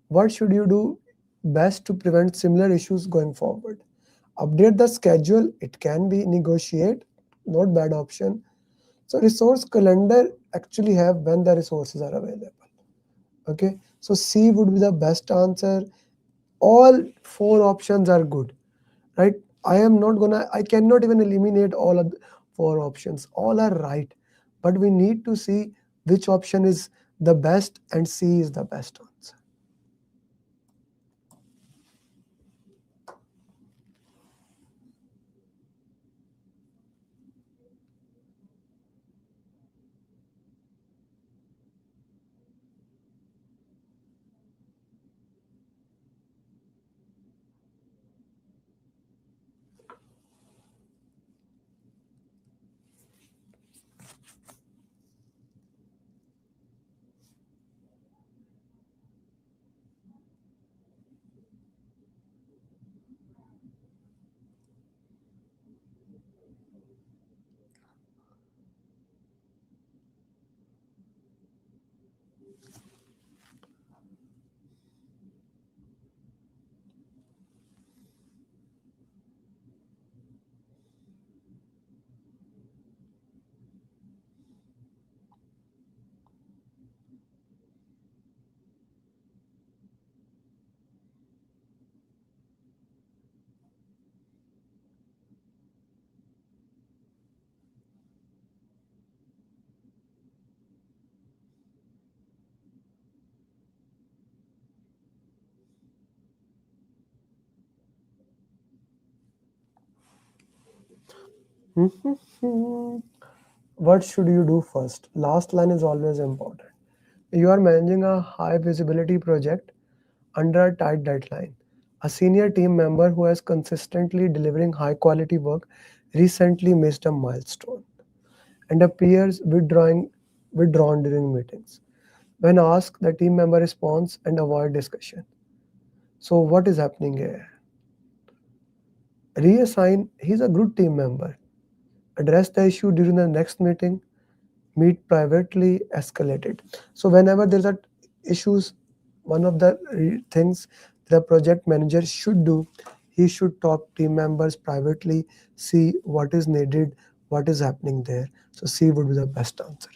What should you do best to prevent similar issues going forward? Update the schedule. It can be negotiate, not bad option. So resource calendar actually have when the resources are available. Okay, so C would be the best answer. All 4 options are good, right? I cannot even eliminate all of the 4 options. All are right, but we need to see which option is the best, and C is the best answer. What should you do first? Last line is always important. You are managing a high visibility project under a tight deadline. A senior team member who has consistently delivering high quality work recently missed a milestone and appears withdrawn during meetings. When asked, the team member responds and avoid discussion. So what is happening here? Reassign, he's a good team member. Address the issue during the next meeting. Meet privately, escalate it. So whenever there's a issues, one of the things the project manager should do, he should talk team members privately, see what is needed, what is happening there. So C would be the best answer.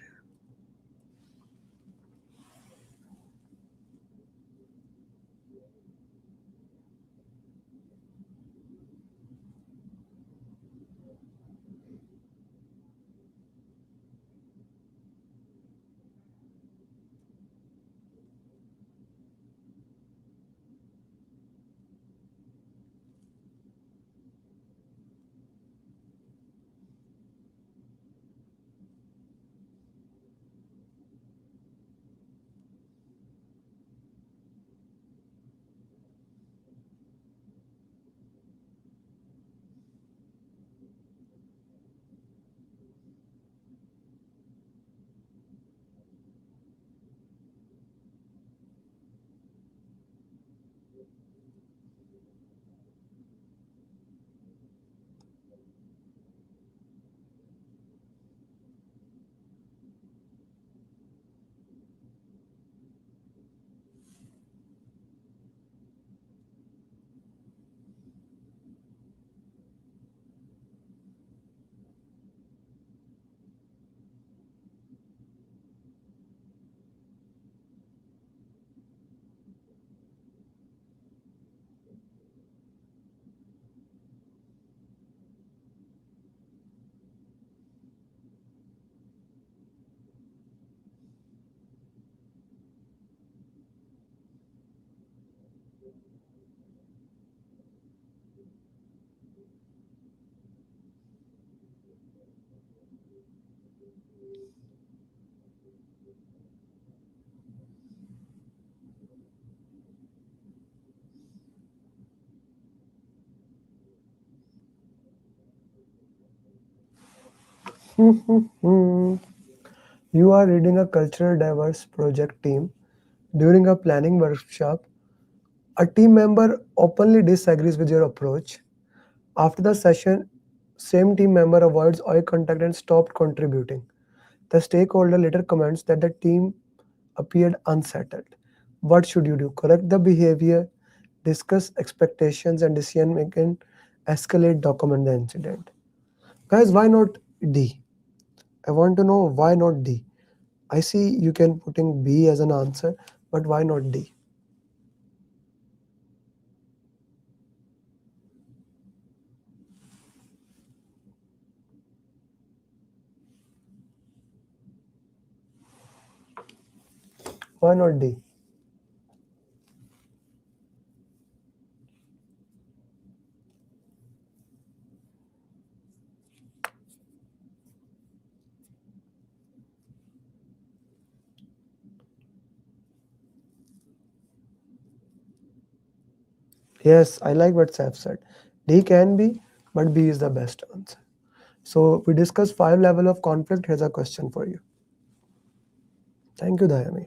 You are leading a cultural diverse project team. During a planning workshop, a team member openly disagrees with your approach. After the session, same team member avoids eye contact and stopped contributing. The stakeholder later comments that the team appeared unsettled. What should you do? Correct the behavior, discuss expectations and decision making, escalate, document the incident. Guys, why not D? I want to know why not D. I see you can putting B as an answer, but why not D? Why not D? Yes, I like what Saf said. D can be, but B is the best answer. So we discussed 5 levels of conflict. Here's a question for you. Thank you, Dayami.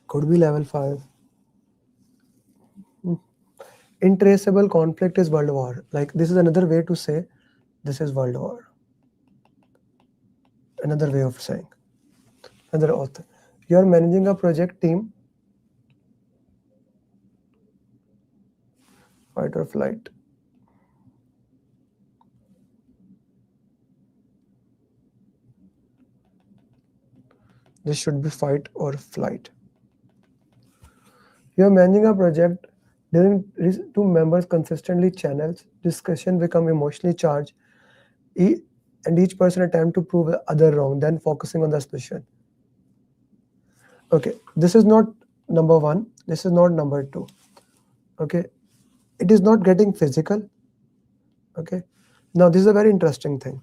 Could be level 5. Intraceable conflict is world war. Like this is another way to say this is world war. Another way of saying. Another author. You are managing a project team. Fight or flight. This should be fight or flight. You are managing a project. During two members consistently channels, discussion become emotionally charged, and each person attempt to prove the other wrong, then focusing on the solution. Okay, this is not number 1. This is not number 2. Okay, it is not getting physical. Okay, now this is a very interesting thing.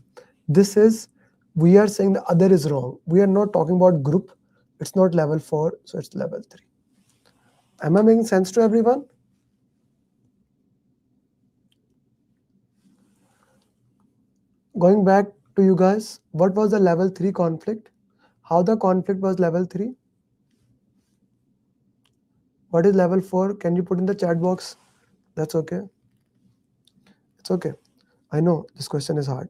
This is, we are saying the other is wrong. We are not talking about group. It's not level 4, so it's level 3. Am I making sense to everyone? Going back to you guys, what was the level 3 conflict? How the conflict was level 3? What is level 4? Can you put in the chat box? That's okay. It's okay. I know this question is hard,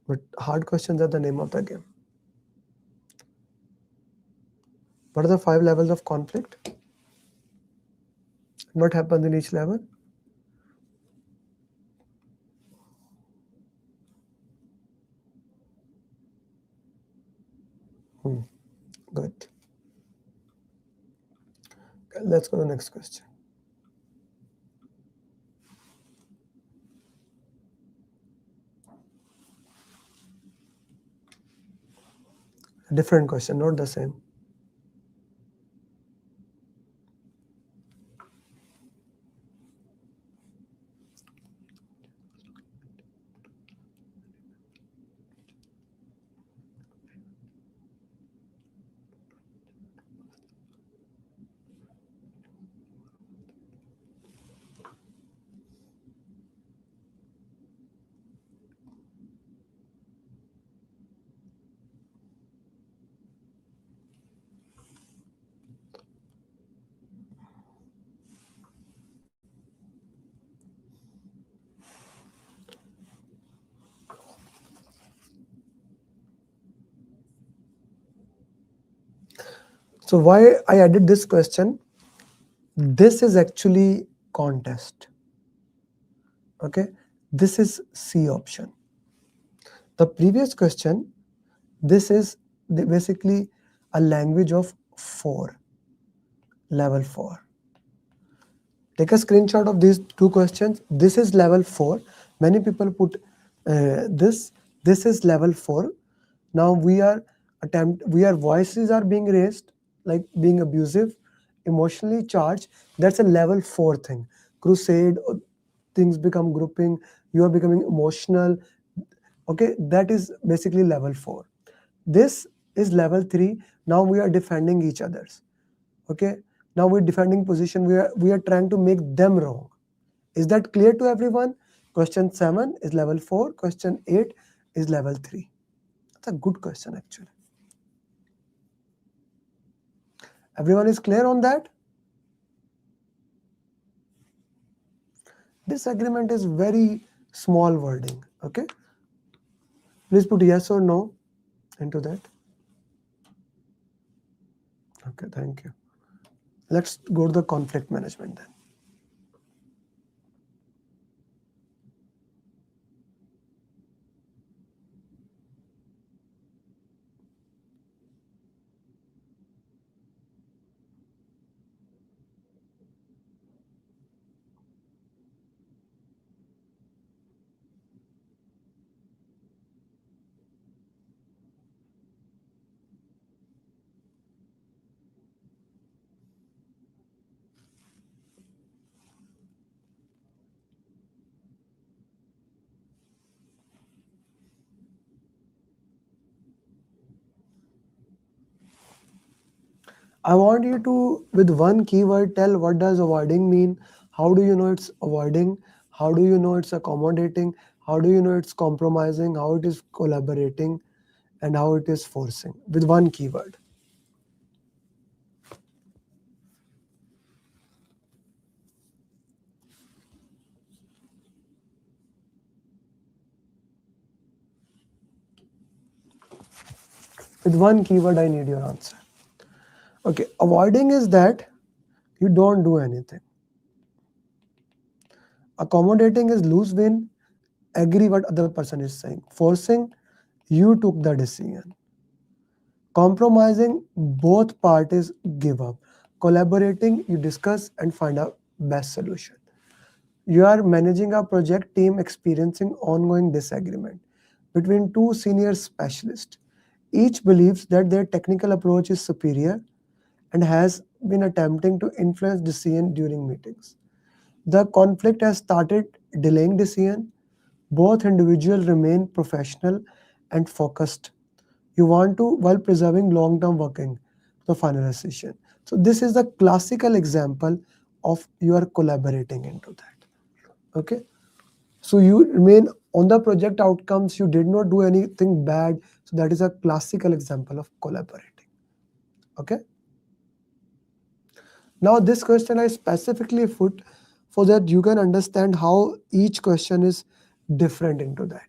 but hard questions are the name of the game. What are the 5 levels of conflict? What happens in each level? Good. Okay, let's go to the next question. A different question, not the same. So why I added this question? This is actually contest. Okay, this is C option. The previous question, this is basically a language of 4, level 4. Take a screenshot of these two questions. This is level 4. Many people put this is level 4. Now our voices are being raised, like being abusive, emotionally charged. That's a level 4 thing. Crusade, things become grouping, you are becoming emotional. Okay, that is basically level 4. This is level 3. Now we are defending each other's. Okay, now we're defending position. We are trying to make them wrong. Is that clear to everyone? Question 7 is level 4. Question 8 is level 3. That's a good question actually. Everyone is clear on that? Disagreement is very small wording. Okay, please put yes or no into that. Okay, thank you. Let's go to the conflict management then. I want you to, with one keyword, tell what does avoiding mean, how do you know it's avoiding, how do you know it's accommodating, how do you know it's compromising, how it is collaborating, and how it is forcing, with one keyword. With one keyword, I need your answer. Okay, avoiding is that you don't do anything. Accommodating is lose win, agree what other person is saying. Forcing, you took the decision. Compromising, both parties give up. Collaborating, you discuss and find a best solution. You are managing a project team experiencing ongoing disagreement between two senior specialists. Each believes that their technical approach is superior and has been attempting to influence decision during meetings. The conflict has started delaying decision. Both individuals remain professional and focused. You want to, while preserving long-term working, the final decision. So this is the classical example of you are collaborating into that. Okay. So you remain on the project outcomes. You did not do anything bad. So that is a classical example of collaborating. Okay. Now this question I specifically put so that you can understand how each question is different into that.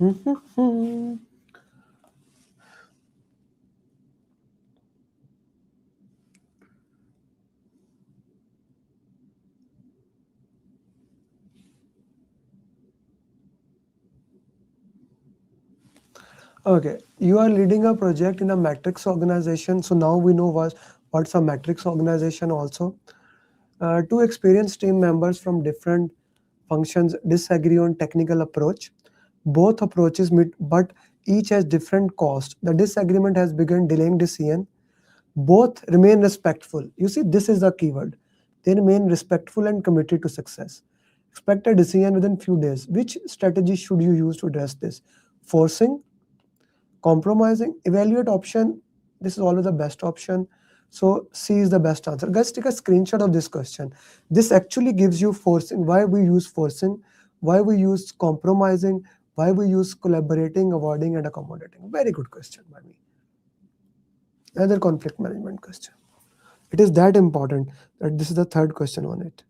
Okay, you are leading a project in a matrix organization. So now we know what's a matrix organization also. Two experienced team members from different functions disagree on technical approach. Both approaches meet, but each has different cost. The disagreement has begun delaying decision. Both remain respectful. You see, this is the keyword. They remain respectful and committed to success. Expect a decision within few days. Which strategy should you use to address this? Forcing, compromising, evaluate option. This is always the best option. So C is the best answer. Guys, take a screenshot of this question. This actually gives you forcing, why we use forcing, why we use compromising, why we use collaborating, avoiding, and accommodating. Very good question by me. Another conflict management question. It is that important that this is the third question on it.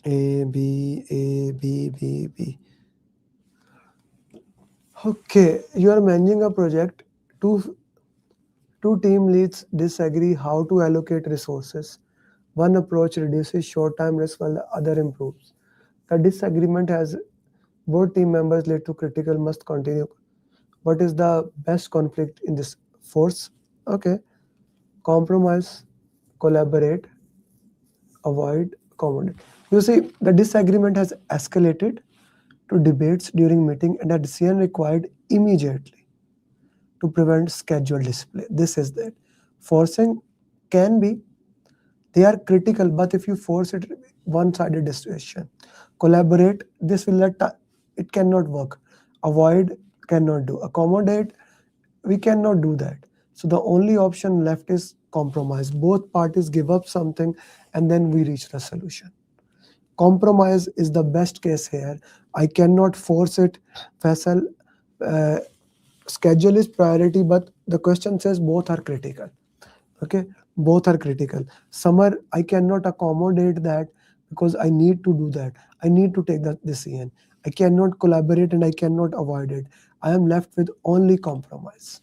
A, B, A, B, B, B. Okay, you are managing a project. Two team leads disagree how to allocate resources. One approach reduces short-term risk while the other improves. The disagreement has both team members lead to critical must continue. What is the best conflict in this force? Okay, compromise, collaborate, avoid, accommodate. You see, the disagreement has escalated to debates during meeting and a decision required immediately to prevent scheduled display. This is that. Forcing can be, they are critical, but if you force it, one-sided situation. Collaborate, this will let, it cannot work. Avoid, cannot do. Accommodate, we cannot do that. So the only option left is compromise. Both parties give up something and then we reach the solution. Compromise is the best case here. I cannot force it. Faisal, schedule is priority, but the question says both are critical. Okay, both are critical. Summer, I cannot accommodate that because I need to do that. I need to take that decision. I cannot collaborate and I cannot avoid it. I am left with only compromise.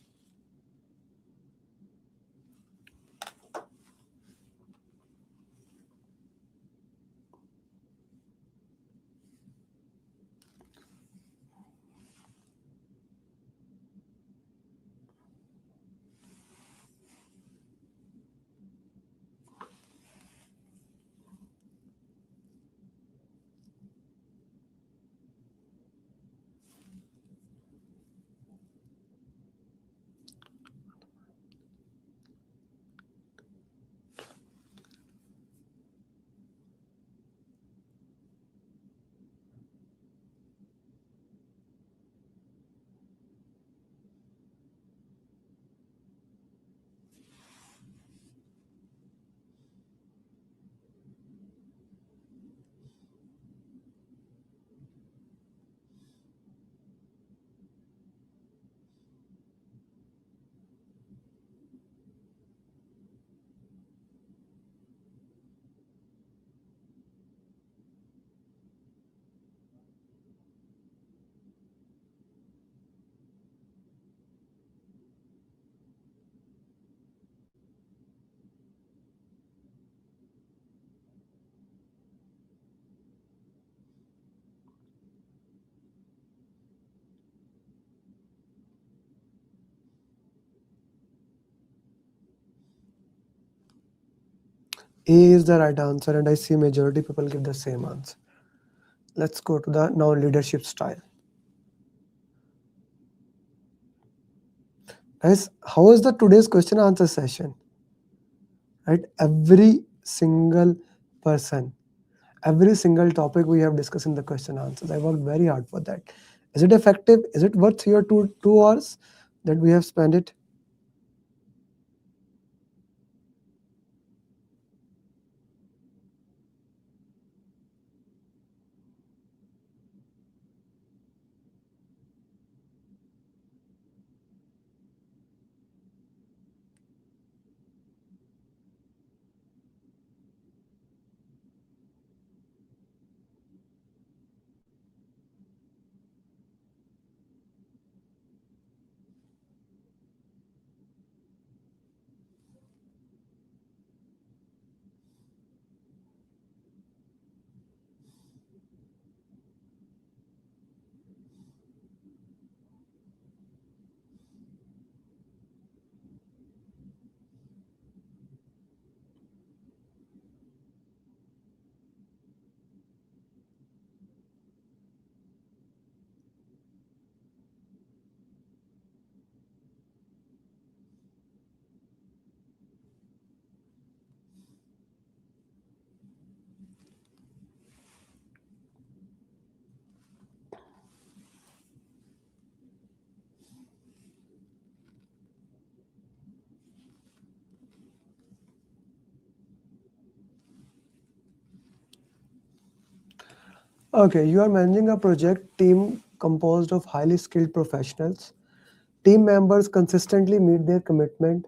A is the right answer, and I see majority people give the same answer. Let's go to the now leadership style. Guys, how is the today's question answer session? Right, every single person, every single topic we have discussed in the question answers. I worked very hard for that. Is it effective? Is it worth your two hours that we have spent it? Okay, you are managing a project team composed of highly skilled professionals. Team members consistently meet their commitment.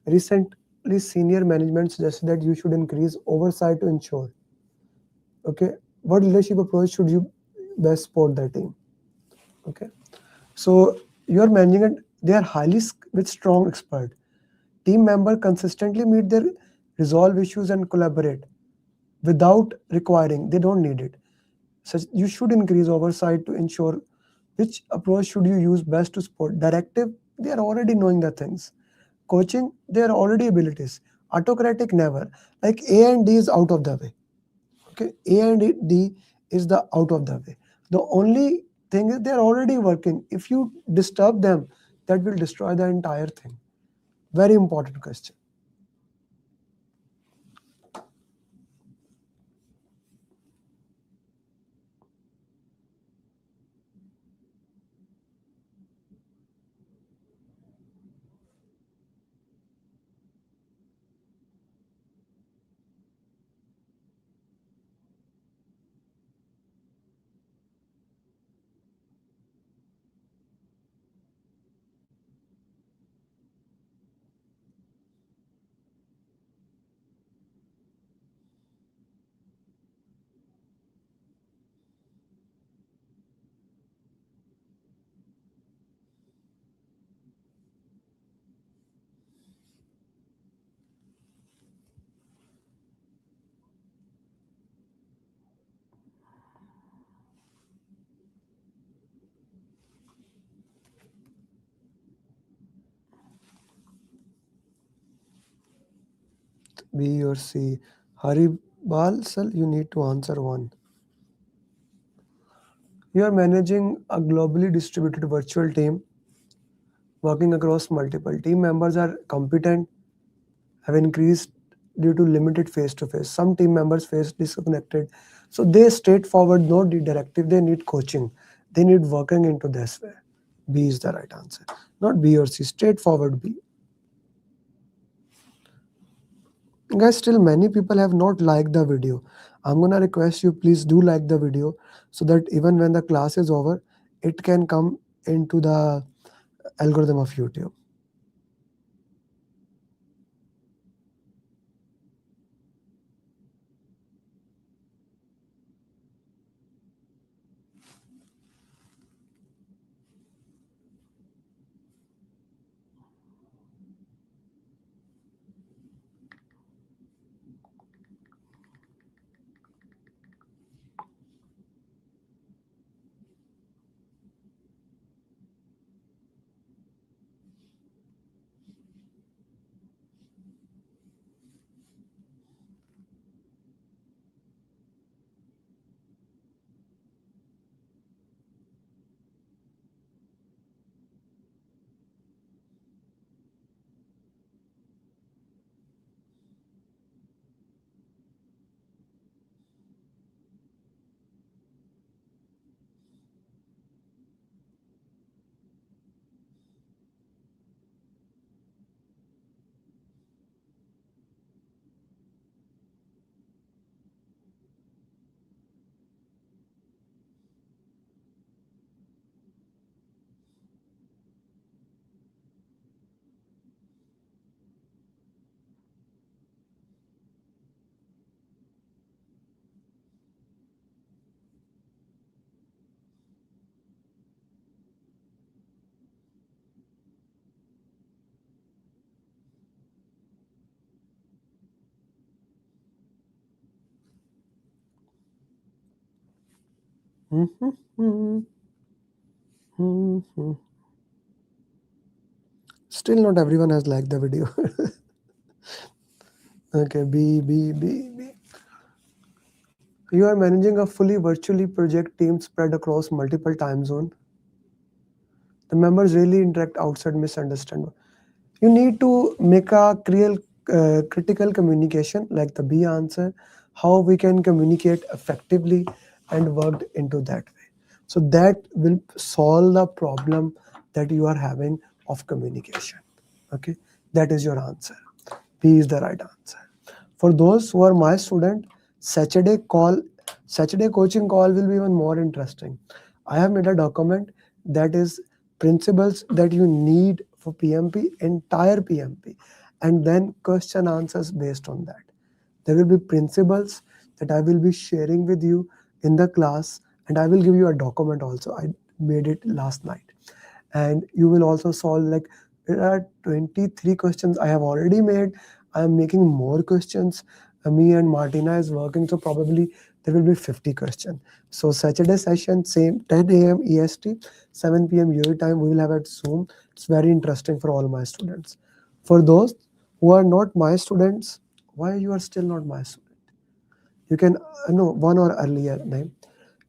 Recently, senior management suggested that you should increase oversight to ensure. Okay, what leadership approach should you best support the team? Okay, so you are managing it. They are highly with strong expert. Team member consistently meet their resolve issues and collaborate without requiring. They don't need it. So you should increase oversight to ensure which approach should you use best to support. Directive, they are already knowing the things. Coaching, they are already abilities. Autocratic, never. Like A and D is out of the way. Okay, A and D is the out of the way. The only thing is they are already working. If you disturb them, that will destroy the entire thing. Very important question. B or C. Haribal, sir, you need to answer one. You are managing a globally distributed virtual team working across multiple. Team members are competent, have increased due to limited face-to-face. Some team members face disconnected. So they straightforward, no directive, they need coaching. They need working into this way. B is the right answer. Not B or C, straightforward B. Guys, still many people have not liked the video. I'm gonna request you, please do like the video so that even when the class is over, it can come into the algorithm of YouTube. Still not everyone has liked the video. Okay, B. You are managing a fully virtually project team spread across multiple time zones. The members really interact outside misunderstand. You need to make a critical communication, like the B answer, how we can communicate effectively and work into that way. So that will solve the problem that you are having of communication. Okay, that is your answer. B is the right answer. For those who are my student, Saturday coaching call will be even more interesting. I have made a document that is principles that you need for PMP, entire PMP, and then question answers based on that. There will be principles that I will be sharing with you in the class, and I will give you a document also. I made it last night. And you will also solve, like, there are 23 questions I have already made. I am making more questions. Me and Martina is working, so probably there will be 50 questions. So Saturday session, same 10 a.m. EST, 7 p.m. UAE time, we will have at Zoom. It's very interesting for all my students. For those who are not my students, why you are still not my student? You can, no, 1 hour earlier, name.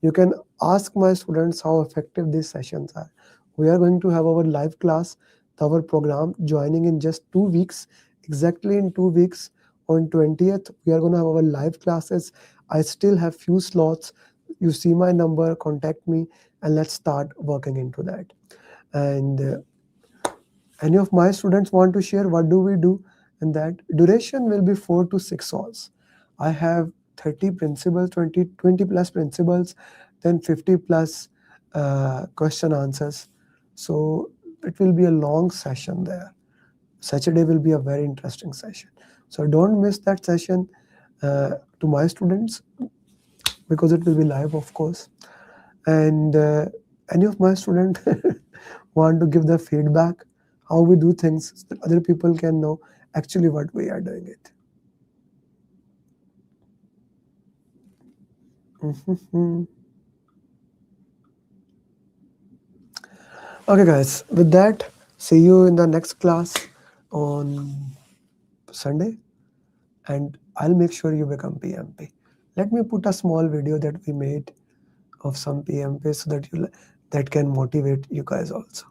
You can ask my students how effective these sessions are. We are going to have our live class, our program joining in just 2 weeks, exactly in 2 weeks. On 20th, we are going to have our live classes. I still have few slots. You see my number, contact me, and let's start working into that. And any of my students want to share what do we do? And that duration will be 4 to 6 hours. I have 30 principles, 20 plus principles, then 50 plus question answers. So it will be a long session there. Saturday will be a very interesting session. So don't miss that session to my students, because it will be live, of course. And any of my students want to give the feedback, how we do things, so that other people can know actually what we are doing it. Okay, guys, with that, see you in the next class on Sunday, and I'll make sure you become PMP. Let me put a small video that we made of some PMP so that that can motivate you guys also.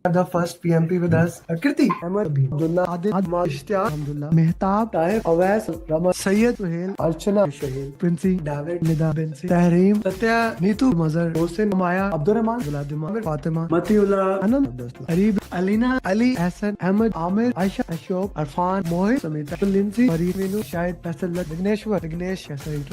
The first PMP with us, Kirti, Ahmed, Abdullah, Adil, Ahmad, Ishtiyaq, Alhamdulillah, Mehtab, Taif, Awais, Rama, Sayyid, Suhail, Archana, Shahil, Princy, David, Nida, Binsi, Tahreem, Satya, Neetu, Mazhar, Hossein, Maya, Abdurrahman, Vladimir, Fatima, Matiullah, Anand, Arib, Alina, Ali, Hassan, Ahmed, Amir, Aisha, Ashok, Arfan, Mohit, Samita, Lindsay, Farid, Minu, Shahid, Faisal, Vigneshwar, Vignesh,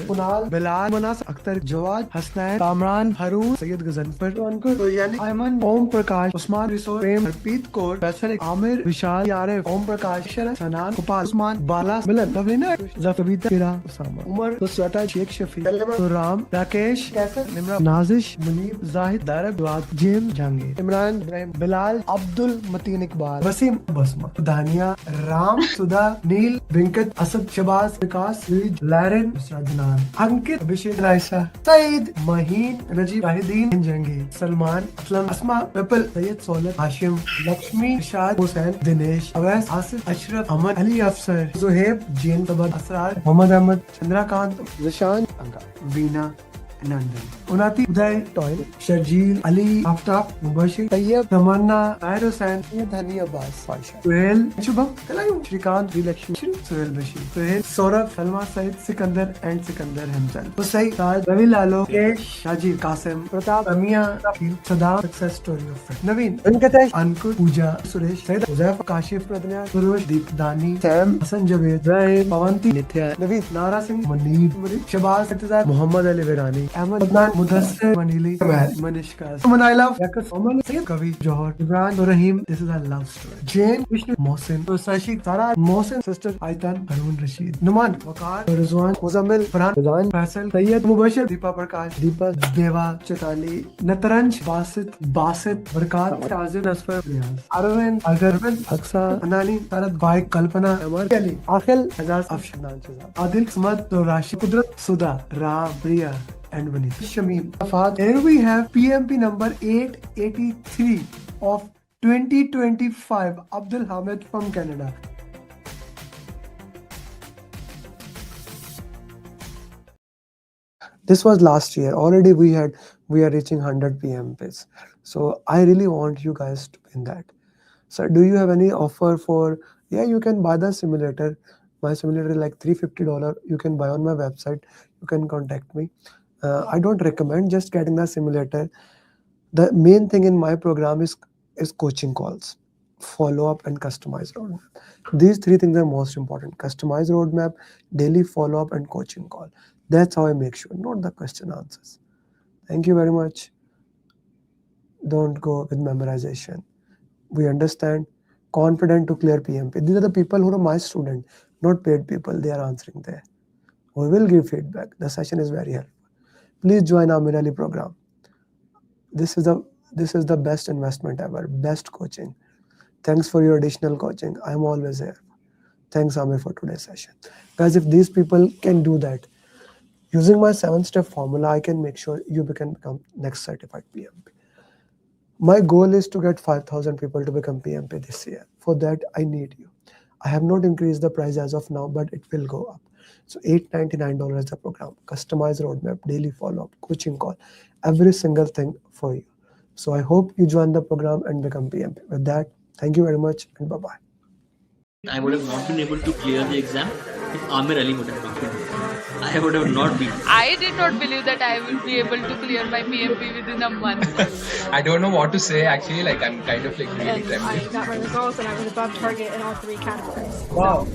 Kunal, Bilal, Manas, Akhtar, Jawad, Hasnain, Kamran, Harun, Sayyid Ghazanfar, Ankur, Yani, Ayman, Om Prakash, Usman, Risor, Prem, Harpreet Kaur, Faisal, Amir, Vishal, Yaref, Om Prakash, Sharan, Sanan, Gopal, Usman, Bala, Milan, Lavina, Zafavita, Kira, Usama, Umar, Sweta, Sheikh Shafi, Ram, Rakesh, Kaisar, Nimra, Nazish, Munib, Zahid, Darab, Duat, Jim, Jangir, Imran, Ibrahim, Bilal, Abdul, Mateen Iqbal, Wasim, Basma, Dania, Ram, Sudha, Neil, Venkat, Asad, Shabaz, Vikas, Reed, Laren, Sadnan, Ankit, Abhishek, Raisa, Saeed, Maheen, Rajiv, Wahideen, Jangir, Salman, Aslam, Asma, Pepple, Sayyid Solat, Hashim, Lakshmi, Rashad, Hussain, Dinesh, Awais, Asif, Ashraf, Aman, Ali Afsar, Zuhaib, Jain, Tabad, Asrar, Muhammad Ahmad, Chandrakant, Zishan, Anga, Veena, Nandan, Unati, Uday, Toil, Sharjeel, Ali, Aftab, Mubashir, Tayyab, Tamanna, Tahir Hussain, Dhani Abbas, Faisha, Suhail, Shubham, Kalayum, Shrikant, Lakshmi, Suhail Bashir, Suhail, Saurabh, Salma Said, Sikandar, and Sikandar himself, Hussain, Raj, Ravi Lalo, Kesh, Shajib, Qasim, Pratap, Amia, Sadam, success story of friend, Naveen, Venkatesh, Ankur, Pooja, Suresh, Said, Uzaif, Kashif, Pradnya, Surosh, Deep, Dani, Sam, Hasan Javed, Rahim, Pavanti, Nithya, Naveen, Nara Singh, Manib, Shabaz, Satizar, Muhammad Ali Virani, Ahmed, Adnan, Mudassir, Manili, Manishka, Manaila, Yakas, Oman, Sayyid, Kavi, Johar, Ibran, Rahim. This is a love story. Jane, Vishnu, Mohsin, Sashi, Sara, Mohsin, sister, Aitan, Harun Rashid, Numan, Wakar, Rizwan, Muzammil, Farhan, Rizwan, Faisal, Sayyid, Mubashir, Deepa Prakash, Deepa, Deva, Chetali, Nataranj, Basit, Barkat, Tazir, Nasfar, Riyaz, Arvind, Agarwin, Aksa, Anani, Sarad, Vaik, Kalpana, Amar, Ali, Akhil, Azaz, Afshanan, Adil, Smad, Rashi, Kudrat, Sudha, Ra, Priya, and Vanita. Shamim. Here we have PMP number 883 of 2025, Abdul Hamid from Canada. This was last year. Already we are reaching 100 PMPs. So I really want you guys to win that. So do you have any offer for, yeah, you can buy the simulator. My simulator is like $350. You can buy on my website. You can contact me. I don't recommend just getting the simulator. The main thing in my program is coaching calls, follow-up, and customized roadmap. These three things are most important: customized roadmap, daily follow-up, and coaching call. That's how I make sure, not the question answers. Thank you very much. Don't go with memorization. We understand. Confident to clear PMP. These are the people who are my student, not paid people. They are answering there. We will give feedback. The session is very helpful. Please join our Mirali program. This is the best investment ever. Best coaching. Thanks for your additional coaching. I'm always here. Thanks, Amir, for today's session. Guys, if these people can do that, using my 7-step formula, I can make sure you can become next certified PMP. My goal is to get 5,000 people to become PMP this year. For that, I need you. I have not increased the price as of now, but it will go up. So $899 is the program. Customized roadmap, daily follow-up, coaching call, every single thing for you. So I hope you join the program and become PMP. With that, thank you very much and bye-bye. I would have not been able to clear the exam if Amir Ali would have not been. I would have not been. I did not believe that I would be able to clear my PMP within a month. I don't know what to say actually, like I'm kind of like really I got my results and I was above target in all 3 categories. Wow.